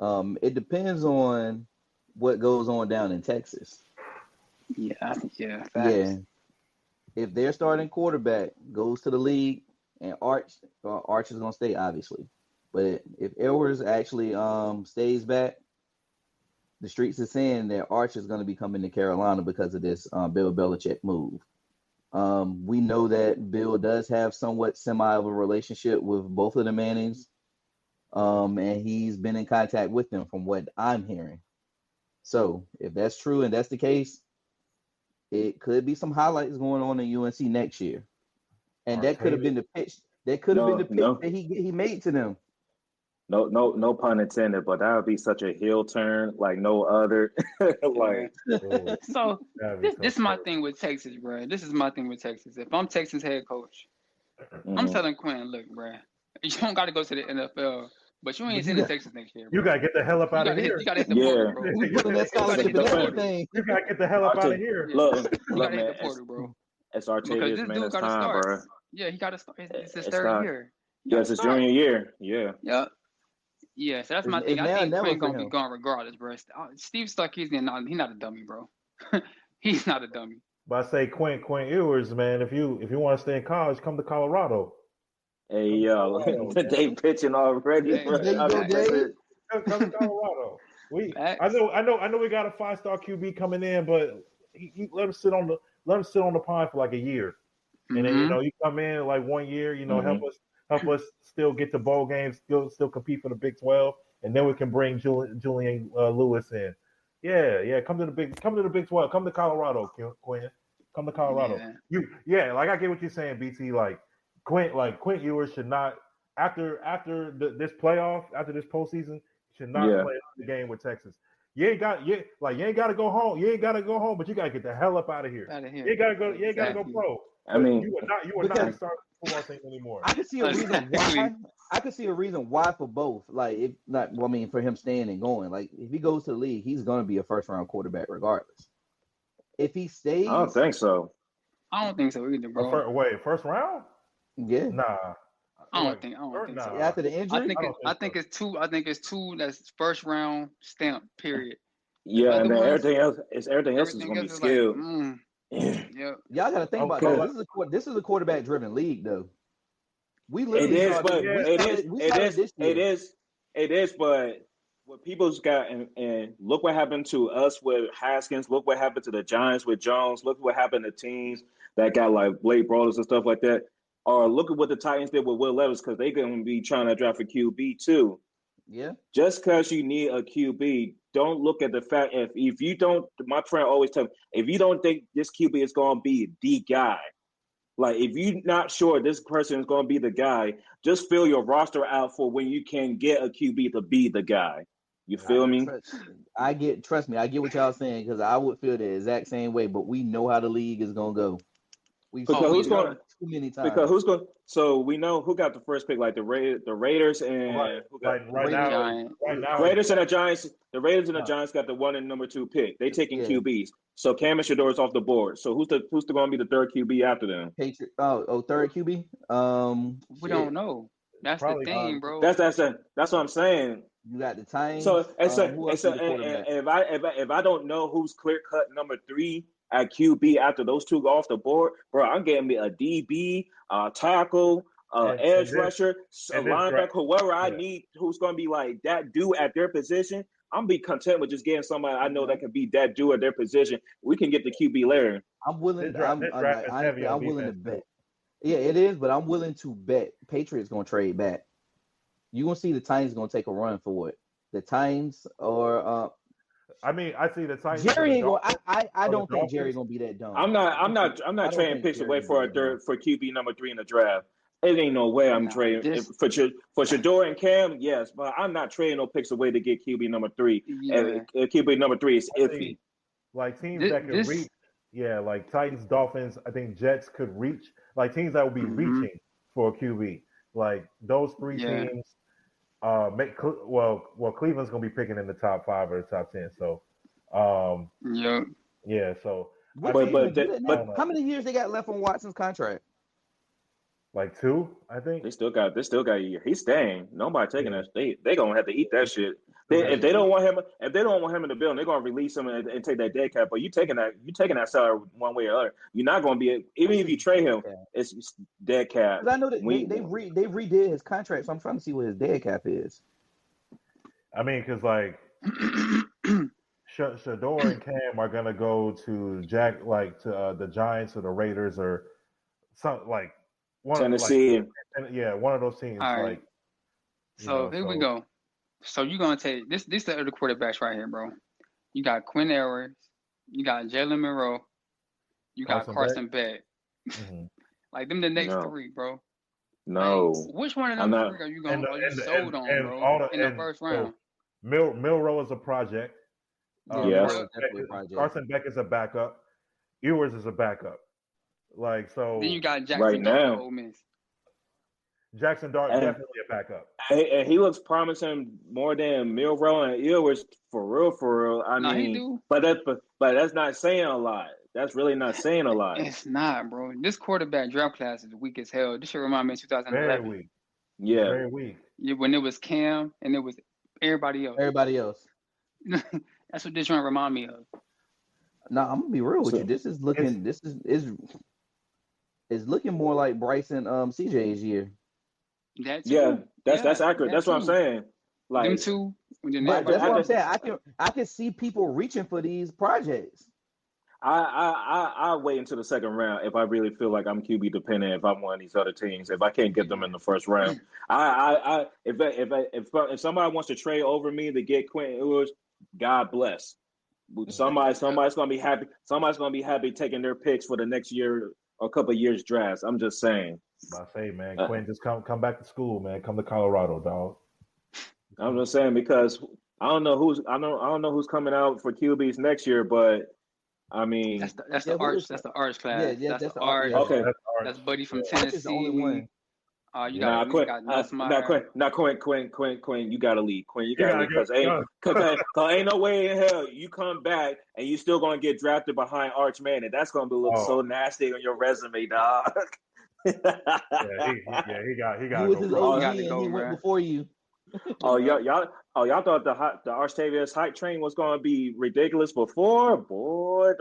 It depends on what goes on down in Texas. Facts. Yeah. If their starting quarterback goes to the league and Arch is gonna stay, obviously. But if Edwards actually stays back, the streets are saying that Arch is going to be coming to Carolina because of this Bill Belichick move. We know that Bill does have somewhat semi of a relationship with both of the Mannings, and he's been in contact with them from what I'm hearing. So if that's true and that's the case, it could be some highlights going on in UNC next year, and that could have been the pitch. That could have been the pitch that he made to them. No pun intended, but that would be such a heel turn like no other. Like, so this is my thing with Texas, bro. This is my thing with Texas. If I'm Texas head coach, I'm telling Quinn, look, bro, you don't got to go to the NFL, but you ain't sending Texas next year. Bro. You gotta get the hell up out of here. You gotta hit the portal, bro. We put in that scholarship and everything. You gotta get the hell up out of here. Look, you gotta hit the portal, bro. It's Artavius Man's time, bro. Yeah, he got to start. It's his third year. Yes, it's junior year. Yeah. Yep. Yeah, so that's my thing. I think Quinn gonna be gone regardless, bro. Steve Sarkisian, he's not a dummy, bro. He's not a dummy. But I say Quinn Ewers, man. If you want to stay in college, come to Colorado. Hey yo, they pitching already. Come to Colorado. I know we got a 5-star QB coming in, but he let him sit on the pond for like a year, and then you come in like 1 year, help us still get to bowl games, still compete for the Big 12, and then we can bring Julian Lewis in. Yeah, come to the Big 12, come to Colorado, Quinn, come to Colorado. Yeah. Like I get what you're saying, BT. Like Quinn Ewers should not after this postseason should not play the game with Texas. You ain't got to go home. You ain't got to go home, but you got to get the hell up out of here. You ain't got to go pro. I mean, you are not starting football team anymore. I could see a reason why. I could see a reason why for both. Like, if not, well, I mean, for him staying and going. Like, if he goes to the league, he's going to be a first-round quarterback regardless. If he stays, I don't think so. I don't think so either, bro. First round? Yeah. Nah. I don't think so. After the injury, I think it's two. That's first round stamp. Period. Yeah, and then everything else is going to be skilled. Yeah. Y'all got to think about that. This is a quarterback driven league, though. It is, but what people's got and look what happened to us with Haskins. Look what happened to the Giants with Jones. Look what happened to teams that got like Blake Bortles and stuff like that. Or look at what the Titans did with Will Levis because they're going to be trying to draft a QB too. Yeah. Just because you need a QB, don't look at the fact if you don't. My friend always tells me if you don't think this QB is going to be the guy, like if you're not sure this person is going to be the guy, just fill your roster out for when you can get a QB to be the guy. You feel me? Trust me, I get what y'all saying because I would feel the exact same way. But we know how the league is going to go. We've seen it too many times. Because who's going? So we know who got the first pick, like the Raiders and who got right now, Raiders and the Giants. The Raiders and the Giants got the 1 and number 2 pick. They taking QBs. So Cam and Shador is off the board. So who's going to be the third QB after them? Third QB. We don't know. That's the thing, bro. That's what I'm saying. You got the Titans. So if I don't know who's clear cut number 3 at QB after those two go off the board, bro, I'm getting me a DB, tackle, edge rusher, a linebacker, whoever I need who's going to be like that dude at their position. I'm be content with just getting somebody I know that can be that dude at their position. We can get the QB later. I'm willing. I'm willing to bet. Yeah, it is, but I'm willing to bet Patriots going to trade back. You're going to see the Titans going to take a run for it. the Titans or I mean, I see the Titans. Jerry ain't going. I or the don't think Jerry Dolphins. gonna be that dumb. I'm not I don't trading think picks Jerry away gonna for be that dumb. for QB number 3 in the draft. It ain't no way I'm Nah, trading this- for Shador and Cam. Yes, but I'm not trading no picks away to get QB number 3. Yeah. And QB number 3 is I iffy. think, like teams that could reach, like Titans, Dolphins. I think Jets could reach, like teams that would be reaching for a QB. Like those 3 teams. Cleveland's gonna be picking in the top 5 or the top 10. So, yeah. So, how many years they got left on Watson's contract? Like 2, I think. They still got a year. He's staying. Nobody taking that. They gonna have to eat that shit. If they don't want him in the building, they're gonna release him and take that dead cap. But you taking that salary one way or other. You're not gonna be even if you trade him, it's dead cap. I know that they redid his contract, so I'm trying to see what his dead cap is. I mean, because like Shador and Cam are gonna go to the Giants or the Raiders or something like Tennessee. One of those teams. All right. Here we go. So you're gonna take this the other quarterbacks right here, bro. You got Quinn Ewers, you got Jalen Monroe, you got Carson Beck. Like them the next 3, bro. No. Like, which one of them 3 are you sold on, bro? In the first round. Milroe is a project. Yes. Carson Beck is a backup. Ewers is a backup. Like so. Then you got Jackson right now. Ole Miss. Jackson Dart definitely a backup. And he looks promising more than Milroe and Ewers for real. I mean, he do. But that's not saying a lot. That's really not saying a lot. It's not, bro. This quarterback draft class is weak as hell. This should remind me of 2011. Very weak. Yeah. Very weak. Yeah, when it was Cam and it was everybody else. That's what this trying to remind me of. No, I'm gonna be real with you. This is looking. It's looking more like Bryson CJ's year. That's accurate. That's what I'm saying. Like them 2. But that's what I'm saying. I can see people reaching for these projects. I wait until the second round if I really feel like I'm QB dependent. If I'm one of these other teams, if I can't get them in the first round, if somebody wants to trade over me to get Quentin Ewers, God bless. Somebody's gonna be happy. Somebody's gonna be happy taking their picks for the next year or a couple of years drafts. I'm just saying. I say, man, Quentin, just come back to school, man. Come to Colorado, dog. I'm just saying because I don't know who's coming out for QBs next year, but I mean that's the arch class. Yeah, that's the arch. Okay, that's Buddy from Tennessee. That's the only one. You got Quinn, you gotta leave. Quinn, you gotta leave because ain't no way in hell you come back and you still gonna get drafted behind Arch Manning. That's gonna look so nasty on your resume, dog. He got. He was his OG and he went before you. Y'all thought the Archtavius hype train was gonna be ridiculous before? Boy,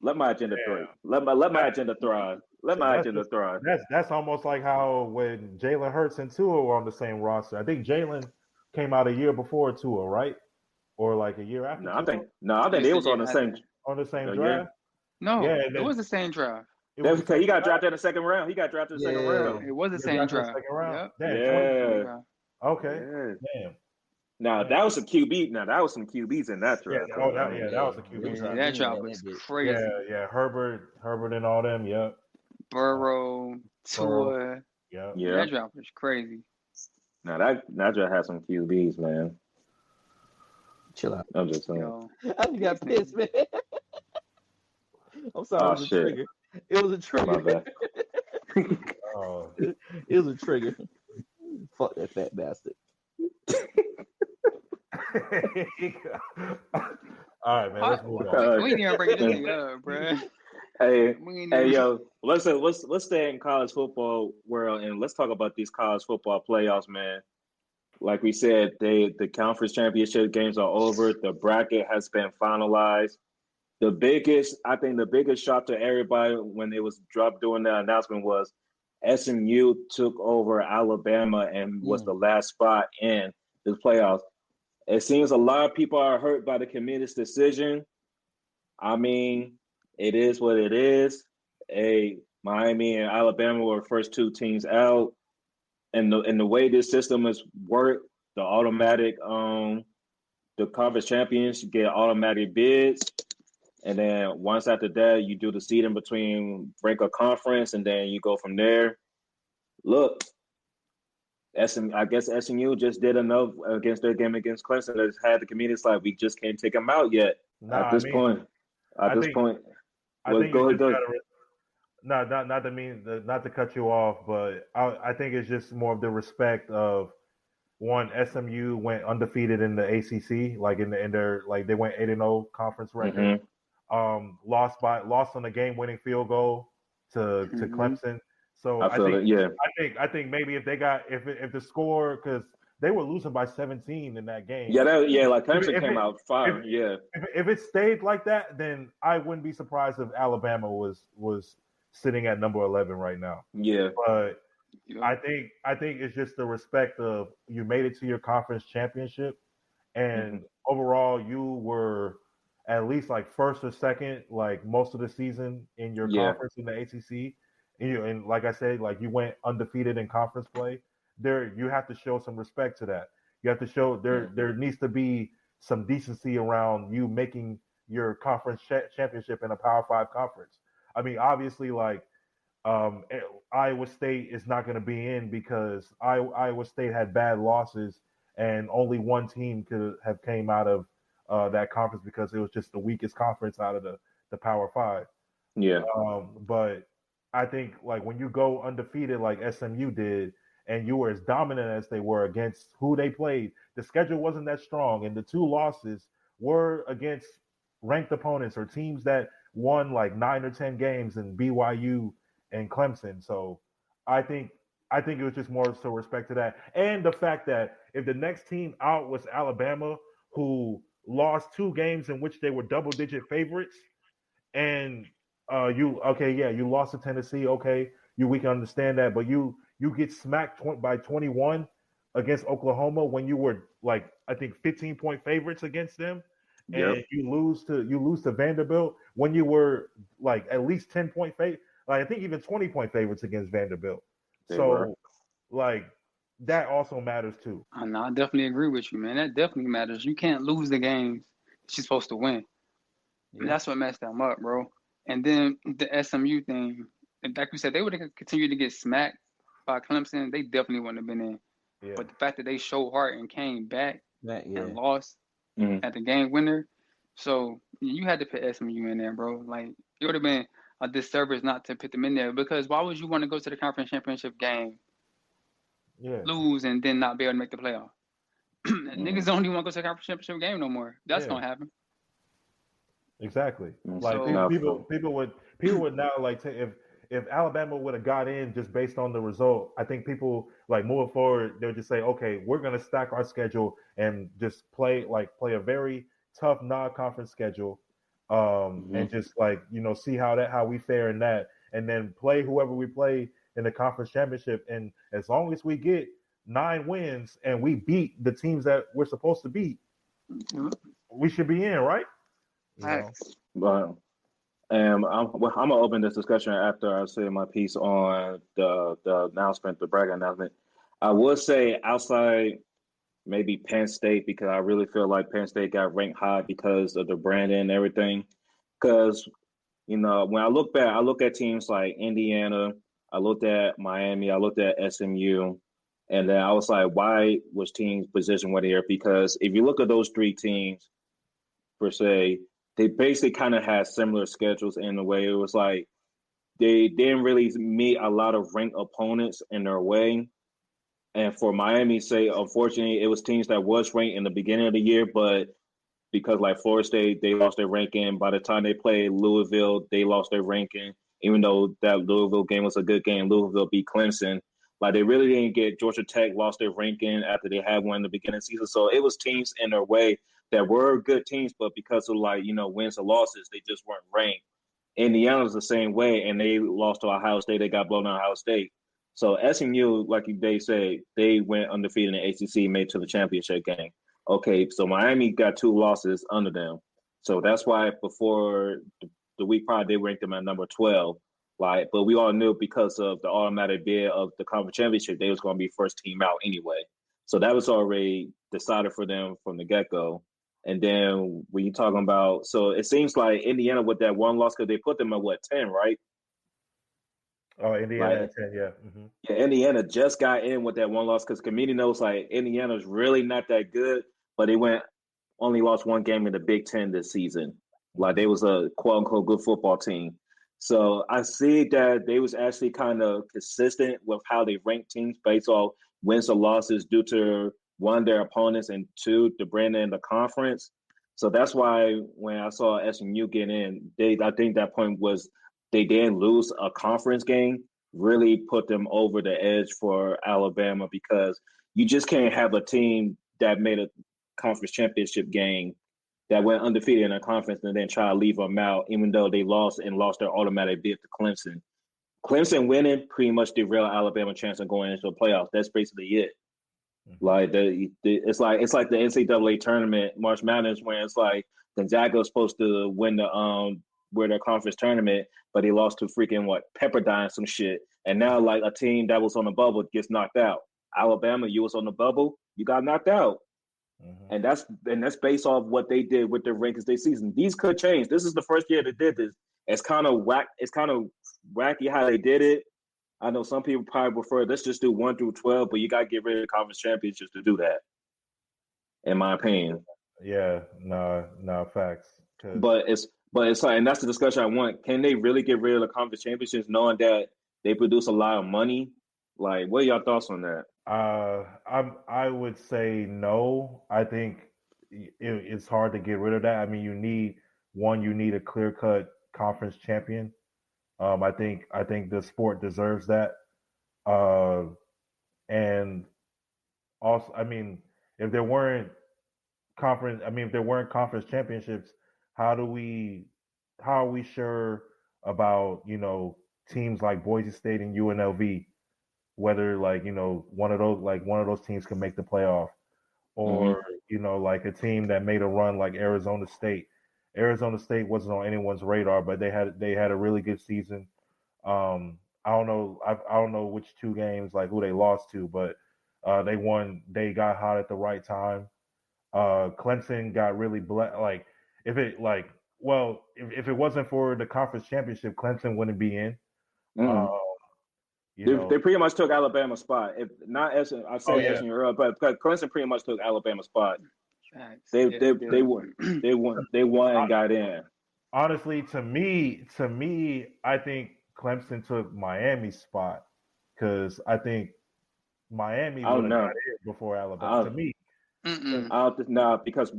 let my agenda thrive. Let my agenda thrive. That's almost like how when Jalen Hurts and Tua were on the same roster. I think Jalen came out a year before Tua, right? Or like a year after. I think they was on the same draft. Yeah. No, it was the same draft. He got drafted in the second round. It was the same draft. Second round. Yep. Yeah. Okay. Yeah. Damn. Now that was some QB. Now that was some QBs in that draft. That was a QB draft. That draft was crazy. Yeah. Herbert and all them. Yep. Burrow, Tua. Yeah. That draft was crazy. Now that draft had some QBs, man. Chill out. I'm just saying. I just got pissed, man. I'm sorry. It was a trigger. It was a trigger. My bad. It was a trigger. Fuck that fat bastard. All right, man. Let's move on. We need to bring this thing up, bro. Hey, yo, let's stay in college football world and let's talk about these college football playoffs, man. Like we said, the conference championship games are over. The bracket has been finalized. The biggest shock to everybody when it was dropped during the announcement was SMU took over Alabama and was the last spot in the playoffs. It seems a lot of people are hurt by the committee's decision. I mean, it is what it is. Miami and Alabama were the first 2 teams out. And the way this system has worked, the automatic the conference champions get automatic bids. And then once after that, you do the seeding between break a conference, and then you go from there. Look, I guess SMU just did enough against their game against Clemson that had the community like we just can't take them out yet. At this point, I think go ahead. not to cut you off, but I think it's just more of the respect of one. SMU went undefeated in the ACC, like in their like they went 8-0 conference record. Lost on a game-winning field goal to Clemson. So I think maybe if the score, because they were losing by 17 in that game. Like Clemson came out fire. If it stayed like that, then I wouldn't be surprised if Alabama was sitting at number 11 right now. Yeah. But I think it's just the respect of you made it to your conference championship, and overall you were at least like first or second like most of the season in your conference in the ACC. And like I said, like you went undefeated in conference play. There, you have to show some respect to that. You have to show there needs to be some decency around you making your conference championship in a Power 5 conference. I mean, obviously, like Iowa State is not going to be in because Iowa State had bad losses, and only one team could have came out of that conference because it was just the weakest conference out of the Power 5. Yeah. But I think like when you go undefeated like SMU did, and you were as dominant as they were against who they played, the schedule wasn't that strong, and the two losses were against ranked opponents or teams that won like 9 or 10 games in BYU and Clemson. So I think it was just more so respect to that, and the fact that if the next team out was Alabama, who lost 2 games in which they were double-digit favorites, and you lost to Tennessee. Okay, we can understand that, but you get smacked by 21 against Oklahoma when you were like I think 15-point favorites against them, and you lose to Vanderbilt when you were like at least 10-point favorite, like I think even 20-point favorites against Vanderbilt. Like that also matters too. I definitely agree with you, man. That definitely matters. You can't lose the games that you're supposed to win. Yeah. That's what messed them up, bro. And then the SMU thing, like you said, they would have continued to get smacked by Clemson. They definitely wouldn't have been in. Yeah. But the fact that they showed heart and came back and lost at the game winner, so you had to put SMU in there, bro. Like it would have been a disservice not to put them in there, because why would you want to go to the conference championship game, lose, and then not be able to make the playoff? Niggas don't even want to go to the conference championship game no more. That's gonna happen. Exactly. Like people would now like if Alabama would have got in just based on the result, I think people like moving forward, they'll just say, okay, we're gonna stack our schedule and just play a very tough non-conference schedule, and just like see how we fare in that, and then play whoever we play in the conference championship, and as long as we get 9 wins and we beat the teams that we're supposed to beat, we should be in, right? But I'm gonna open this discussion after I say my piece on the announcement, the bracket announcement. I would say outside maybe Penn State, because I really feel like Penn State got ranked high because of the branding and everything. Because when I look back, I look at teams like Indiana, I looked at Miami, I looked at SMU, and then I was like, why was teams positioned where they are? Because if you look at those 3 teams per se, they basically kind of had similar schedules in a way. It was like they didn't really meet a lot of ranked opponents in their way. And for Miami's sake, unfortunately, it was teams that was ranked in the beginning of the year, but because like Florida State, they lost their ranking. By the time they played Louisville, they lost their ranking. Even though that Louisville game was a good game, Louisville beat Clemson. Like they really didn't get Georgia Tech lost their ranking after they had one in the beginning of the season. So it was teams in their way that were good teams, but because of wins and losses, they just weren't ranked. Indiana was the same way, and they lost to Ohio State. They got blown out of Ohio State. So SMU, like they said, they went undefeated in the ACC, made it to the championship game. Okay, so Miami got 2 losses under them. So that's why before the week prior, they ranked them at number 12. But we all knew because of the automatic bid of the conference championship, they was going to be first team out anyway. So that was already decided for them from the get go. And then when you're talking about, so it seems like Indiana with that one loss, because they put them at what, 10, right? Oh, Indiana Like, at 10, yeah. Mm-hmm. yeah, Indiana just got in with that one loss because community knows like Indiana's really not that good, but they only lost one game in the Big Ten this season. Like they was a quote unquote good football team. So I see that they was actually kind of consistent with how they rank teams based off wins or losses due to one, their opponents, and two, the brand in the conference. So that's why when I saw SMU get in, I think that point was they didn't lose a conference game, really put them over the edge for Alabama because you just can't have a team that made a conference championship game that went undefeated in a conference and then try to leave them out, even though they lost their automatic bid to Clemson. Clemson winning pretty much derailed Alabama chance of going into the playoffs. That's basically it. Like it's like the NCAA tournament, March Madness, when it's like Gonzaga was supposed to win their conference tournament, but he lost to freaking Pepperdine some shit, and now like a team that was on the bubble gets knocked out. Alabama, you was on the bubble, you got knocked out. And that's based off what they did with their rankings this season. These could change. This is the first year they did this. It's kind of wacky how they did it. I know some people probably prefer let's just do 1 through 12, but you got to get rid of the conference championships to do that, in my opinion. Yeah, no, facts. But it's like, and that's the discussion I want. Can they really get rid of the conference championships, knowing that they produce a lot of money? Like, what are your thoughts on that? I would say no. I think it's hard to get rid of that. I mean, you need a clear cut conference champion. I think the sport deserves that. And also, I mean, if there weren't conference championships, how are we sure about teams like Boise State and UNLV, whether one of those teams can make the playoff, or like a team that made a run like Arizona State. Arizona State wasn't on anyone's radar, but they had a really good season. I don't know which two games like who they lost to, but they won. They got hot at the right time. Clemson got really if it wasn't for the conference championship, Clemson wouldn't be in. They pretty much took Alabama's spot. If not, I said SMU earlier, but Clemson pretty much took Alabama's spot. They won and got in. Honestly, to me, I think Clemson took Miami's spot because I think Miami would have got in before Alabama. To me, no, because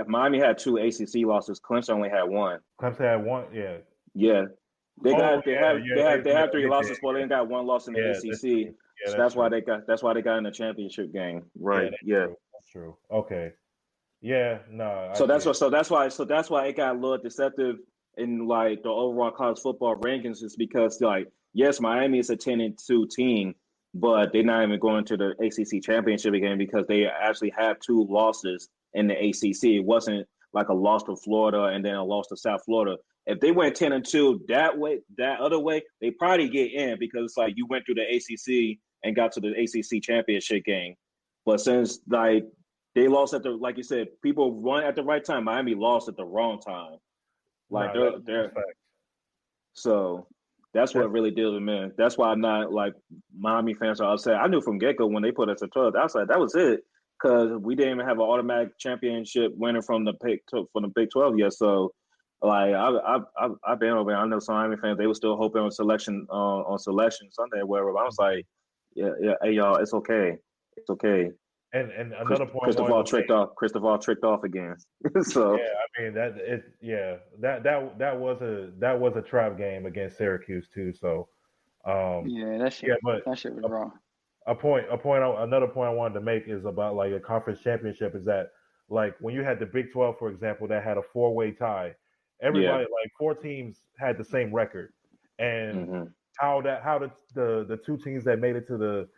Miami had 2 ACC losses. Clemson only had 1. Clemson had 1, yeah. Yeah. They have 3 losses, but they got 1 loss in the ACC. That's why they got in the championship game. Right. Yeah. That's true. Okay. Yeah, no. So that's why it got a little deceptive in like the overall college football rankings, is because like, yes, Miami is a 10-2 team, but they're not even going to the ACC championship game because they actually have 2 losses in the ACC. It wasn't like a loss to Florida and then a loss to South Florida. If they went 10-2 that other way, they probably get in because it's like you went through the ACC and got to the ACC championship game. But since like they lost like you said, people run at the right time. Miami lost at the wrong time. Like they're so that's what really deals with me. That's why I'm not like Miami fans are upset. I knew from get go when they put us at 12. I was like, that was it, because we didn't even have an automatic championship winner from the Big 12 yet. So like I've been over there. I know some Miami fans, they were still hoping on selection Sunday or whatever. But I was like, yeah, hey y'all, it's okay. And another point, Christopher tricked off again. So yeah, I mean that was a trap game against Syracuse too. So that shit was wrong. Another point I wanted to make is about like a conference championship is that like when you had the Big 12, for example, that had a 4-way tie, everybody like 4 teams had the same record, and how the 2 teams that made it to the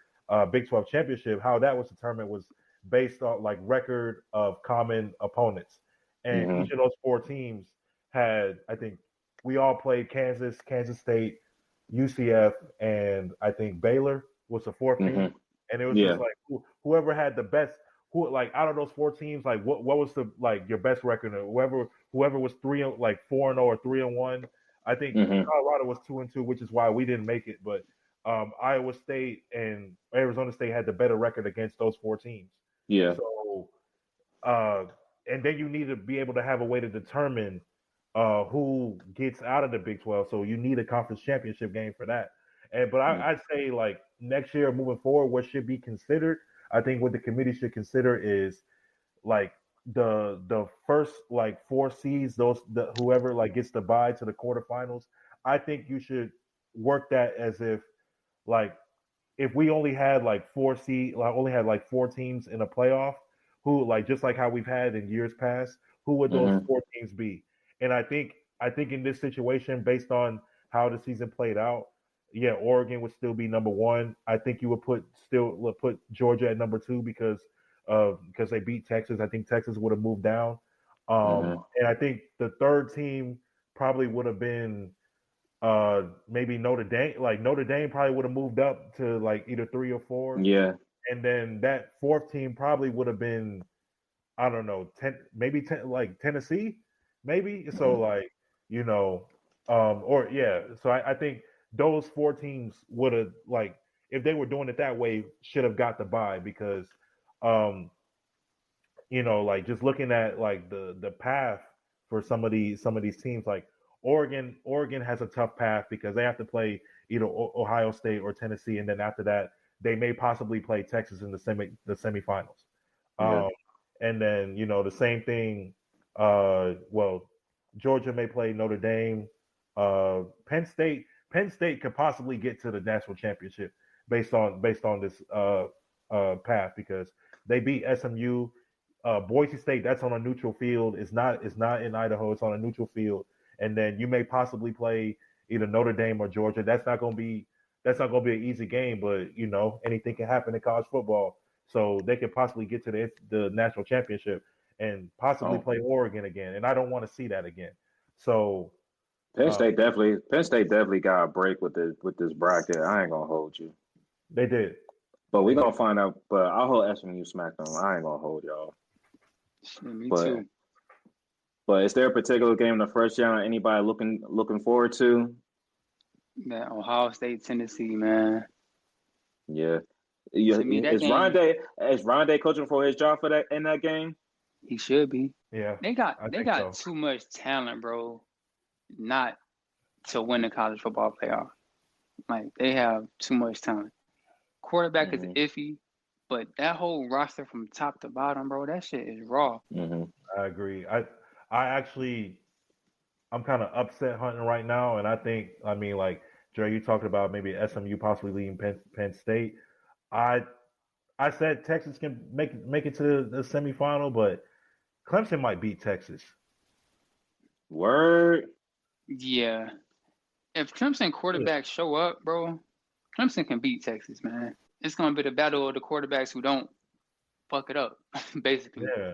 Big 12 championship, how that was determined was based on like record of common opponents, and each of those 4 teams had, I think we all played Kansas State, UCF, and I think Baylor was the 4th team, and it was just like whoever had the best. Who like out of those 4 teams, like what was the like your best record? Whoever was 4-0 or 3-1. I think Colorado was 2-2, which is why we didn't make it. But Iowa State and Arizona State had the better record against those 4 teams. Yeah. So, and then you need to be able to have a way to determine who gets out of the Big 12. So you need a conference championship game for that. But I'd say like next year moving forward, what should be considered. I think what the committee should consider is like the first like 4 seeds, whoever like gets the bye to the quarterfinals. I think you should work that as if we only had like 4 teams in a playoff, who like just like how we've had in years past, who would those 4 teams be? And I think in this situation, based on how the season played out, yeah, Oregon would still be number 1. I think you would put Georgia at number 2 because they beat Texas. I think Texas would have moved down. And I think the 3rd team probably would have been maybe Notre Dame. Like Notre Dame probably would have moved up to like either 3 or 4. Yeah. And then that 4th team probably would have been, I don't know, 10 like Tennessee, maybe. So like, So I think those 4 teams would have, like, if they were doing it that way, should have got the bye because, like just looking at like the path for some of these teams, like Oregon has a tough path because they have to play either Ohio State or Tennessee, and then after that they may possibly play Texas in the semifinals. And then the same thing. Georgia may play Notre Dame. Penn State could possibly get to the national championship based on this path because they beat SMU. Boise State, that's on a neutral field. It's not in Idaho. It's on a neutral field. And then you may possibly play either Notre Dame or Georgia. That's not going to be an easy game, but anything can happen in college football. So they could possibly get to the national championship and possibly play Oregon again. And I don't want to see that again. So Penn State definitely got a break with this bracket. I ain't gonna hold you. They did. But we're gonna find out. But I'll hold SMU smack them. I ain't gonna hold y'all. Me too. But is there a particular game in the first round anybody looking forward to? That Ohio State, Tennessee, man. Yeah. To me, is Rondé coaching for his job for that in that game? He should be. Yeah. They got too much talent, bro, not to win the college football playoff. Like they have too much talent. Quarterback is iffy, but that whole roster from top to bottom, bro, that shit is raw. I agree. I'm kind of upset hunting right now, and I mean, like Dre, you talked about maybe SMU possibly leading Penn State. I said Texas can make it to the semifinal, but Clemson might beat Texas. Word. Yeah. If Clemson quarterbacks show up, bro, Clemson can beat Texas, man. It's gonna be the battle of the quarterbacks who don't fuck it up, basically. Yeah.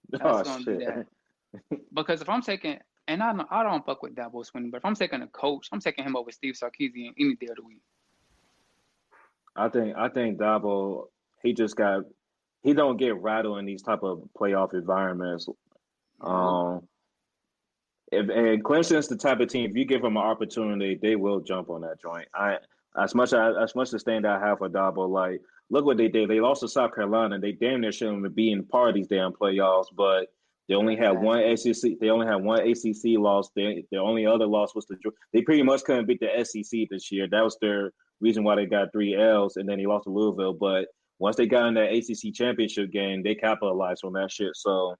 That's gonna be that. Because if I'm taking, and I don't fuck with Dabo Swinney, but if I'm taking a coach, I'm taking him over Steve Sarkisian any day of the week. I think Dabo, he don't get rattled in these type of playoff environments. And Clemson's the type of team, if you give them an opportunity, they will jump on that joint. As much the stand I have for Dabo, like, look what they did. They lost to South Carolina. They damn near shouldn't be in part of these damn playoffs, but they only had one ACC. They only had one ACC loss. Their only other loss was they pretty much couldn't beat the SEC this year. That was their reason why they got 3 L's, and then they lost to Louisville. But once they got in that ACC championship game, they capitalized on that shit. So,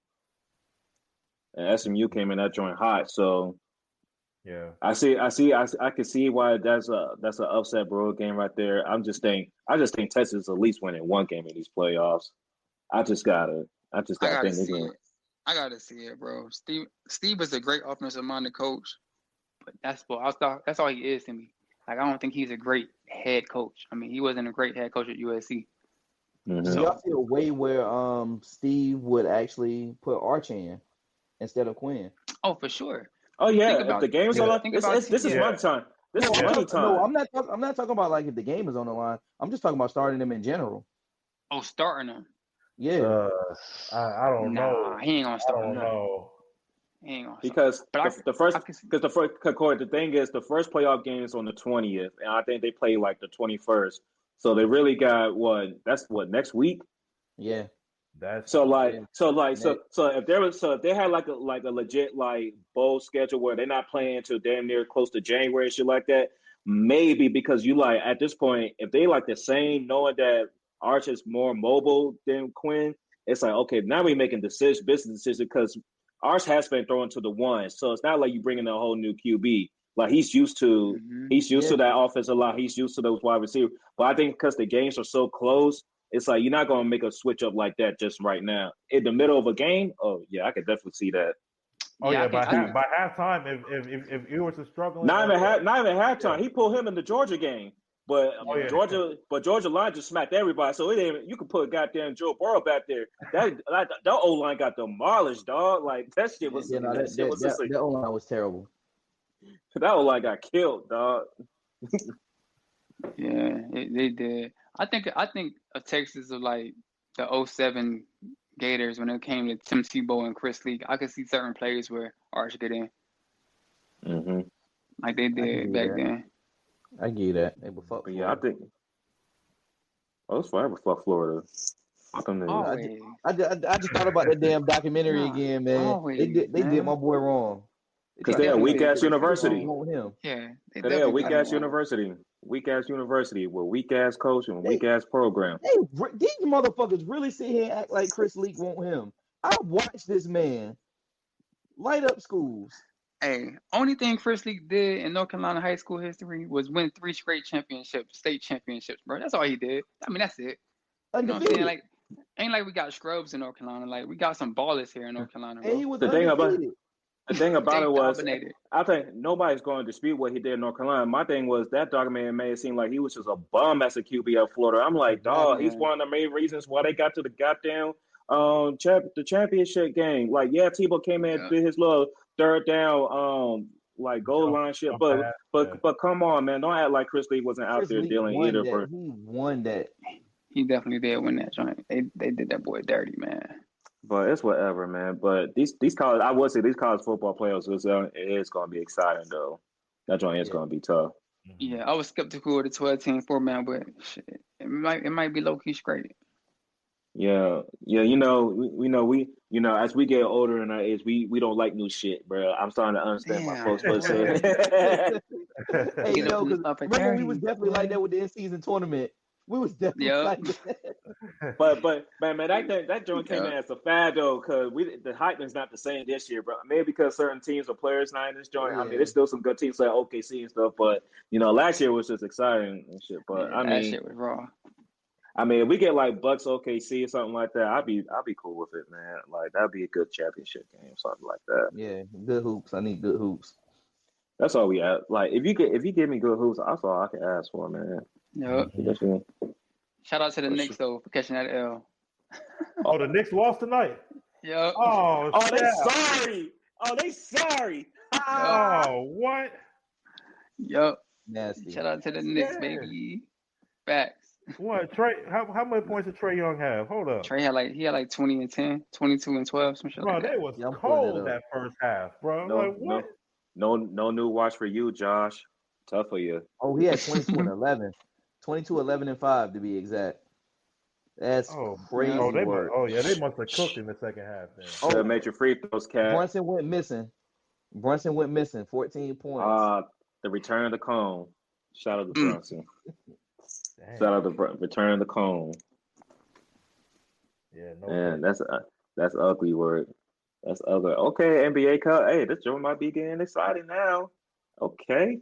and SMU came in that joint hot. So, yeah, I can see why that's an upset bro game right there. I just think Texas at least winning one game in these playoffs. I gotta see it. I gotta see it, bro. Steve is a great offensive minded coach, but that's all he is to me. Like, I don't think he's a great head coach. I mean, he wasn't a great head coach at USC. Mm-hmm. So y'all see a way where Steve would actually put Arch in instead of Quinn? Oh, for sure. Oh yeah, if the game is on the line, this is money time. This is money time. No, I'm not talking about like if the game is on the line. I'm just talking about starting them in general. Oh, starting him. Yeah. I don't know. Nah, he ain't gonna I start don't him. know. He ain't gonna start. Because But the thing is the first playoff game is on the 20th, and I think they play like the 21st. So they really got that's next week. Yeah. That's So Yeah. if they had like a legit like bowl schedule where they're not playing till damn near close to January and shit like that, maybe because you like at this point if they like the same knowing that Arch is more mobile than Quinn, it's like okay now we're making business decisions because Arch has been thrown to the one, so it's not like you bringing a whole new QB. Like he's used Yeah. to that offense a lot. He's used to those wide receivers. But I think because the games are so close, it's like you're not going to make a switch up like that just right now in the middle of a game. Oh yeah, I could definitely see that. Oh yeah, by I can, halftime, if Ewers is struggling, Not even halftime. yeah. He pulled him in the Georgia game, but Oh yeah, Georgia line just smacked everybody. So it ain't, you could put goddamn Joe Burrow back there. That O line got demolished, dog. Like that shit was Yeah. No, that shit was just like that O-line was terrible. that O line got killed, dog. they did. I think of Texas of like the 07 Gators when it came to Tim Tebow and Chris Leak. I could see certain players where Arch get in, Mm-hmm. like they did back then. I give you that. They were fuck. But yeah, I think it's forever fuck Florida. Fuck them niggas. Always. I just thought about that damn documentary again, man. Always, They did my boy wrong. Because they're a weak ass university. Him. Yeah, Because they're a weak ass university. Weak ass university with weak ass coach and weak ass program. These motherfuckers really sit here and act like Chris Leak want him. I watched this man light up schools. Hey, only thing Chris Leak did in North Carolina high school history was win 3 straight championships, state championships, bro. That's all he did. I mean, that's it. You know what I'm saying? Like, ain't like we got scrubs in North Carolina. Like, we got some ballers here in North Carolina, bro. And he was The thing about it was, dominated. I think nobody's going to dispute what he did in North Carolina. My thing was that documentary made it seem like he was just a bum as a QB at Florida. I'm like, dog, he's one of the main reasons why they got to the goddamn the championship game. Like, yeah, Tebow came in and did his little third down like goal line shit, but come on, man, don't act like Chris Lee wasn't out there dealing either. He won that. He definitely did win that joint. They did that boy dirty, man. But it's whatever, man. But these college, I would say these college football playoffs is going to be exciting though. That joint is going to be tough. Yeah, I was skeptical of the 12-team format, but shit, it might be low key straight. Yeah. You know, as we get older in our age, we don't like new shit, bro. I'm starting to understand my folks. But hey, yo, remember we was definitely like that with the in-season tournament. We was definitely like that. But man, that joint came in as a fad though, because the Heisman's not the same this year, bro. Maybe because certain teams or players not in this joint. I mean, there's still some good teams like OKC and stuff, but you know, last year was just exciting and shit. But I mean, that shit was raw. I mean, if we get like Bucks OKC or something like that, I'd be cool with it, man. Like that'd be a good championship game, something like that. Yeah, good hoops. I need good hoops. That's all we have. Like if you give me good hoops, that's all I can ask for, man. Yep. Shout out to the Knicks though for catching that L. Oh, the Knicks lost tonight. Yep. Oh, they sorry. Oh, what? Yep. Nasty. Shout out to the Knicks, baby. Facts. What, Trey? How many points did Trey Young have? Hold up. Trey had like 20 and 10, 22 and 12, some shit Bro, like that. they was cold that first half, bro. Like, what? No new watch for you, Josh. Tough for you. Oh, he had 22 and 11. 22, 11, and 5 to be exact. That's crazy. They must have cooked in the second half. Then. Should have made your free throws, Cat. Brunson went missing. 14 points. The return of the cone. Shout out to Brunson. Shout out to return the cone. Yeah, man, that's ugly word. That's ugly. Okay, NBA Cup. Hey, this joint might be getting exciting now. Okay.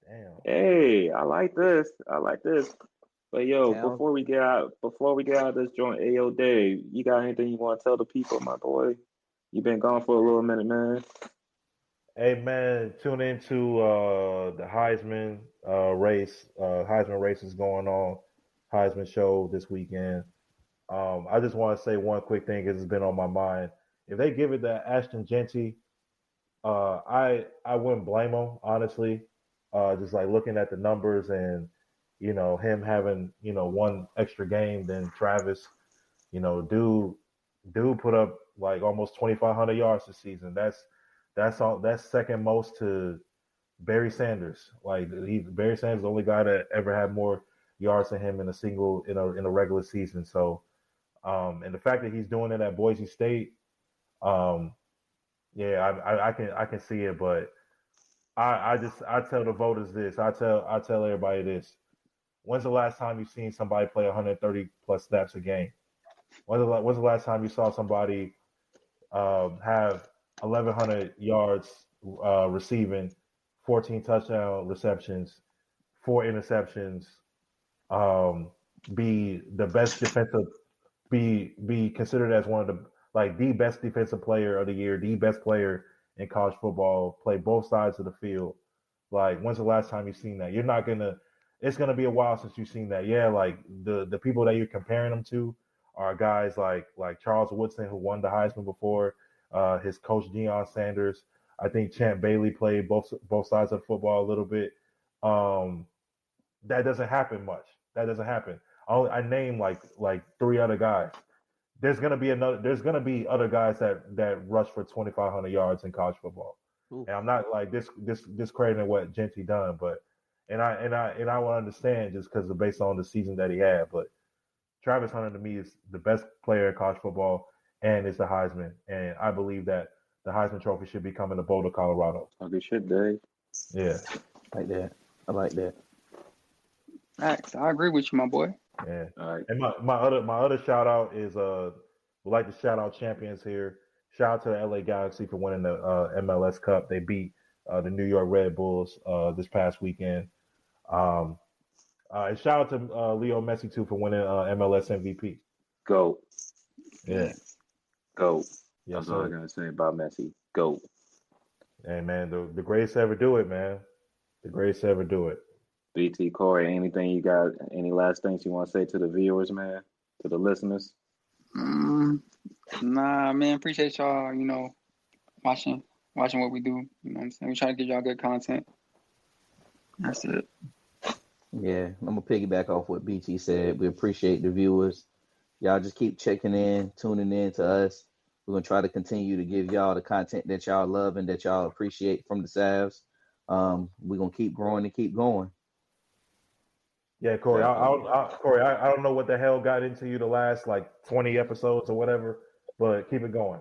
Damn. Hey, I like this. But yo, before we get out of this joint, AO Dave, you got anything you want to tell the people, my boy? You been gone for a little minute, man. Hey man, tune into the Heisman race. Heisman race is going on. Heisman show this weekend. I just want to say one quick thing because it's been on my mind. If they give it to Ashton Genty, I wouldn't blame them, honestly. Just like looking at the numbers and him having, one extra game than Travis. Dude put up like almost 2,500 yards this season. That's second most to Barry Sanders. Like Barry Sanders is the only guy that ever had more yards than him in a regular season. So, and the fact that he's doing it at Boise State, yeah, I can see it, but I tell the voters this. I tell everybody this. When's the last time you've seen somebody play 130 plus snaps a game? When's the last time you saw somebody have 1,100 yards receiving, 14 touchdown receptions, 4 interceptions, be the best defensive, be considered as one of the best defensive player of the year, the best player in college football, play both sides of the field? Like, when's the last time you've seen that? It's gonna be a while since you've seen that. Yeah, like the people that you're comparing them to are guys like Charles Woodson, who won the Heisman before, his coach Deion Sanders. I think Champ Bailey played both sides of football a little bit. That doesn't happen much. That doesn't happen. I name like 3 other guys. There's gonna be other guys that rush for 2,500 yards in college football. Ooh. And I'm not like discrediting what Gentry done, but and I will understand just because based on the season that he had. But Travis Hunter to me is the best player in college football and is the Heisman. And I believe that the Heisman Trophy should be coming to Boulder, Colorado. Oh, they should, Dave. Yeah. Like that. I like that. Thanks. I agree with you, my boy. Yeah. All right. And my other shout out is we'd like to shout out champions here. Shout out to the LA Galaxy for winning the MLS Cup. They beat the New York Red Bulls this past weekend. And shout out to Leo Messi too for winning MLS MVP. Go. Yeah. Go. Yes, That's all I gotta say about Messi. Go. Hey man, the greatest to ever do it, man. The greatest to ever do it. BT Corey, anything you got? Any last things you want to say to the viewers, man? To the listeners? Nah, man. Appreciate y'all. Watching what we do. You know what I'm saying? We try to give y'all good content. That's it. Yeah, I'm gonna piggyback off what BT said. We appreciate the viewers. Y'all just keep checking in, tuning in to us. We're gonna try to continue to give y'all the content that y'all love and that y'all appreciate from the Savs. We're gonna keep growing and keep going. Yeah, Corey. I don't know what the hell got into you the last 20 episodes or whatever, but keep it going.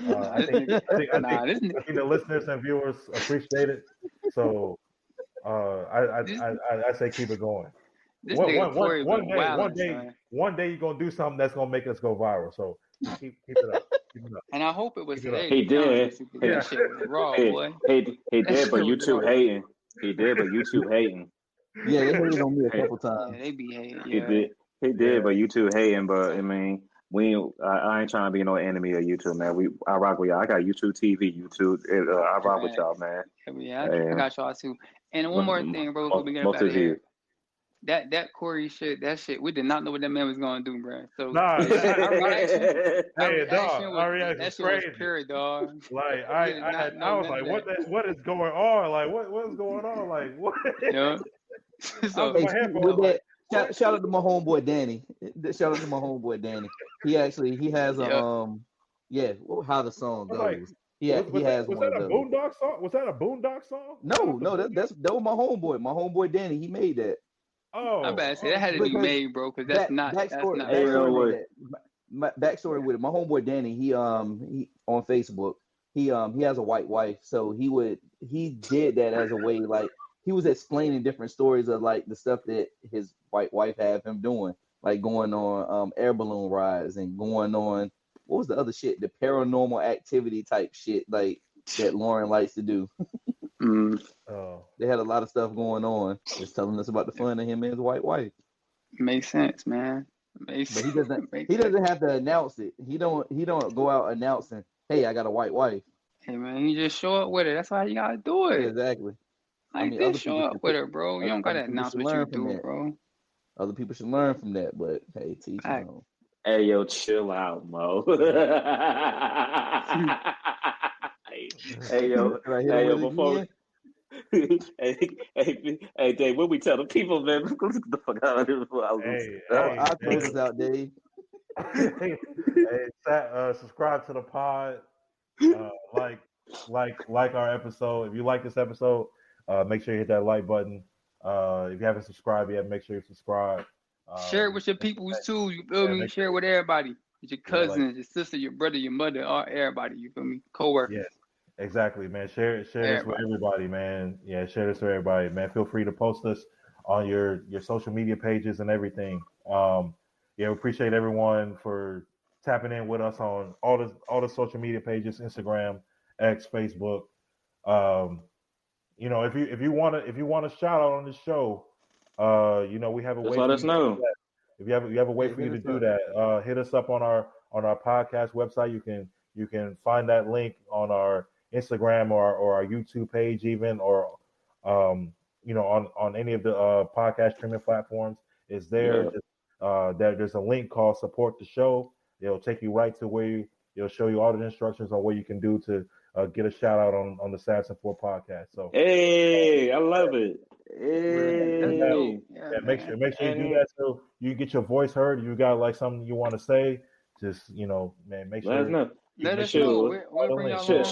I think the listeners and viewers appreciate it. So I say keep it going. One day you're gonna do something that's gonna make us go viral. So keep it up. Keep it up. And I hope it was today. He did. That shit was raw, boy. He did, but YouTube hating. He did, but YouTube hating. Yeah, they hated on me a couple times. Yeah, they be hating. Yeah. He did, but YouTube hating. But I mean, I ain't trying to be no enemy of YouTube, man. I rock with y'all. I got YouTube TV, YouTube. I rock with y'all, man. Yeah, I got y'all too. And one more thing, bro, before we get out of here. That Corey shit, we did not know what that man was gonna do, bro. So nah, that shit was pure, dog. Like I was like, what is going on? Like what's going on? Like what? Yeah. So shout out to my homeboy Danny. Shout out to my homeboy Danny. He has how the song goes. Like, he has was one that of a those. Boondock song? Was that a Boondock song? No, that was my homeboy. My homeboy Danny. He made that. Oh, I'm about to say that had to be made, bro, because that's not. Backstory with it. My homeboy Danny. He on Facebook. He has a white wife, so he did that as a way like. He was explaining different stories of like the stuff that his white wife had him doing, like going on air balloon rides and going on what was the other shit, the paranormal activity type shit like that Lauren likes to do. They had a lot of stuff going on, just telling us about the fun of him and his white wife. Makes sense, man. But he doesn't have to announce it. He don't go out announcing, hey, I got a white wife. Hey man, you just show up with it. That's how you gotta do it. Exactly. Just show up with it, bro. You don't gotta announce what you do, bro. Other people should learn from that, but hey, teach them. Hey, yo, chill out, Mo. hey, yo, hey, Dave, what we tell the people, man? Let's get the fuck out of here before I lose. I'll close this out, Dave. Subscribe to the pod. Like our episode. If you like this episode, make sure you hit that like button. If you haven't subscribed yet, make sure you subscribe. Share it with your people too. You feel me? Share it with everybody. With your cousins, your sister, your brother, your mother, everybody. You feel me? Co-workers. Yes, exactly, man. Share this with everybody, man. Yeah, share this with everybody, man. Feel free to post us on your social media pages and everything. We appreciate everyone for tapping in with us on all the social media pages, Instagram, X, Facebook. If you want a shout out on the show, we have a way. Just let us know. If you have a way for you to do that, hit us up on our podcast website. You can find that link on our Instagram or our YouTube page, even, or on any of the podcast streaming platforms. It's there. Yeah. There's a link called Support the Show. It'll take you right to where it'll show you all the instructions on what you can do to get a shout out on the Sads and 4 podcast. So hey, I love it. Hey. Make sure you do that so you get your voice heard. You got like something you want to say, just man, make sure. Let us know. We'll bring y'all on.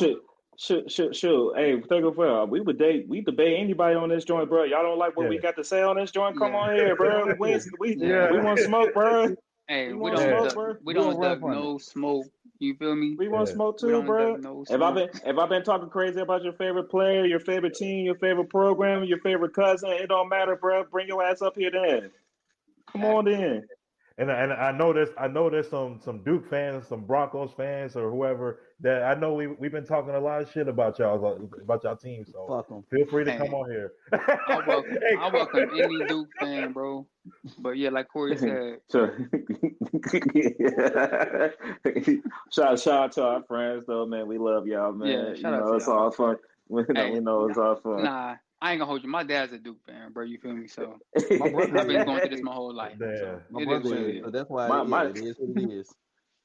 Sure. Hey, think of we debate anybody on this joint, bro. Y'all don't like what we got to say on this joint? Come on here, bro. We want smoke, bro. Hey, we don't duck no smoke. You feel me? We want smoke too, bro. Have I been talking crazy about your favorite player, your favorite team, your favorite program, your favorite cousin? It don't matter, bro. Bring your ass up here then. Come on in. And I know there's some Duke fans, some Broncos fans, or whoever that I know we've been talking a lot of shit about y'all team. So feel free to come on here. I welcome any Duke fan, bro. But yeah, like Corey said. Shout out to our friends though, man. We love y'all, man. Yeah, it's all fun. We know it's all fun. Nah. I ain't gonna hold you. My dad's a Duke fan, bro. You feel me? So my brother, I've been going through this my whole life. So my brother is, so that's why it is what it is.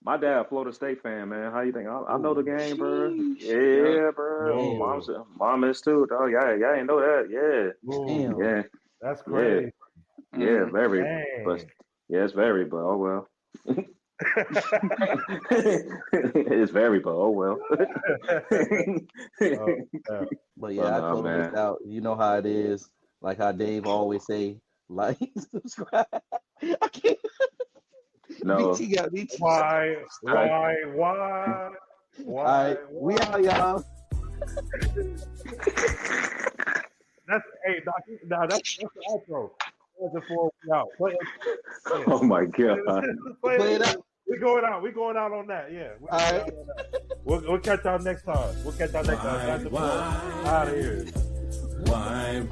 My dad, Florida State fan, man. How you think? I know the game, bro. Yeah, bro. Mom is too, dog. Y'all ain't know that. Yeah. Damn. Yeah. That's crazy. Yeah, very. Dang. But it's very. But oh well. It's very, but oh well. But yeah, I close this out. You know how it is. Like how Dave always say, like, subscribe. I can't. No. Why? All right, we out, y'all. That's the outro. That's before we out. Oh my god. Play it out. We're going out on that. Yeah. All right. We'll catch y'all next time. Out of here. Why?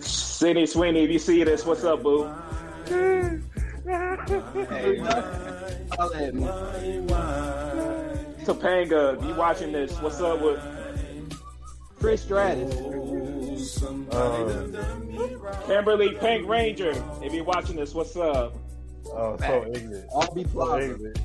Sydney Sweeney, if you see this, what's up, boo? Hey, holla at me. Topanga, if you watching this, what's up with Chris Stratus? Kimberly Pink Ranger, if you're watching this, what's up? Oh, so ignorant. I'll be so ignorant.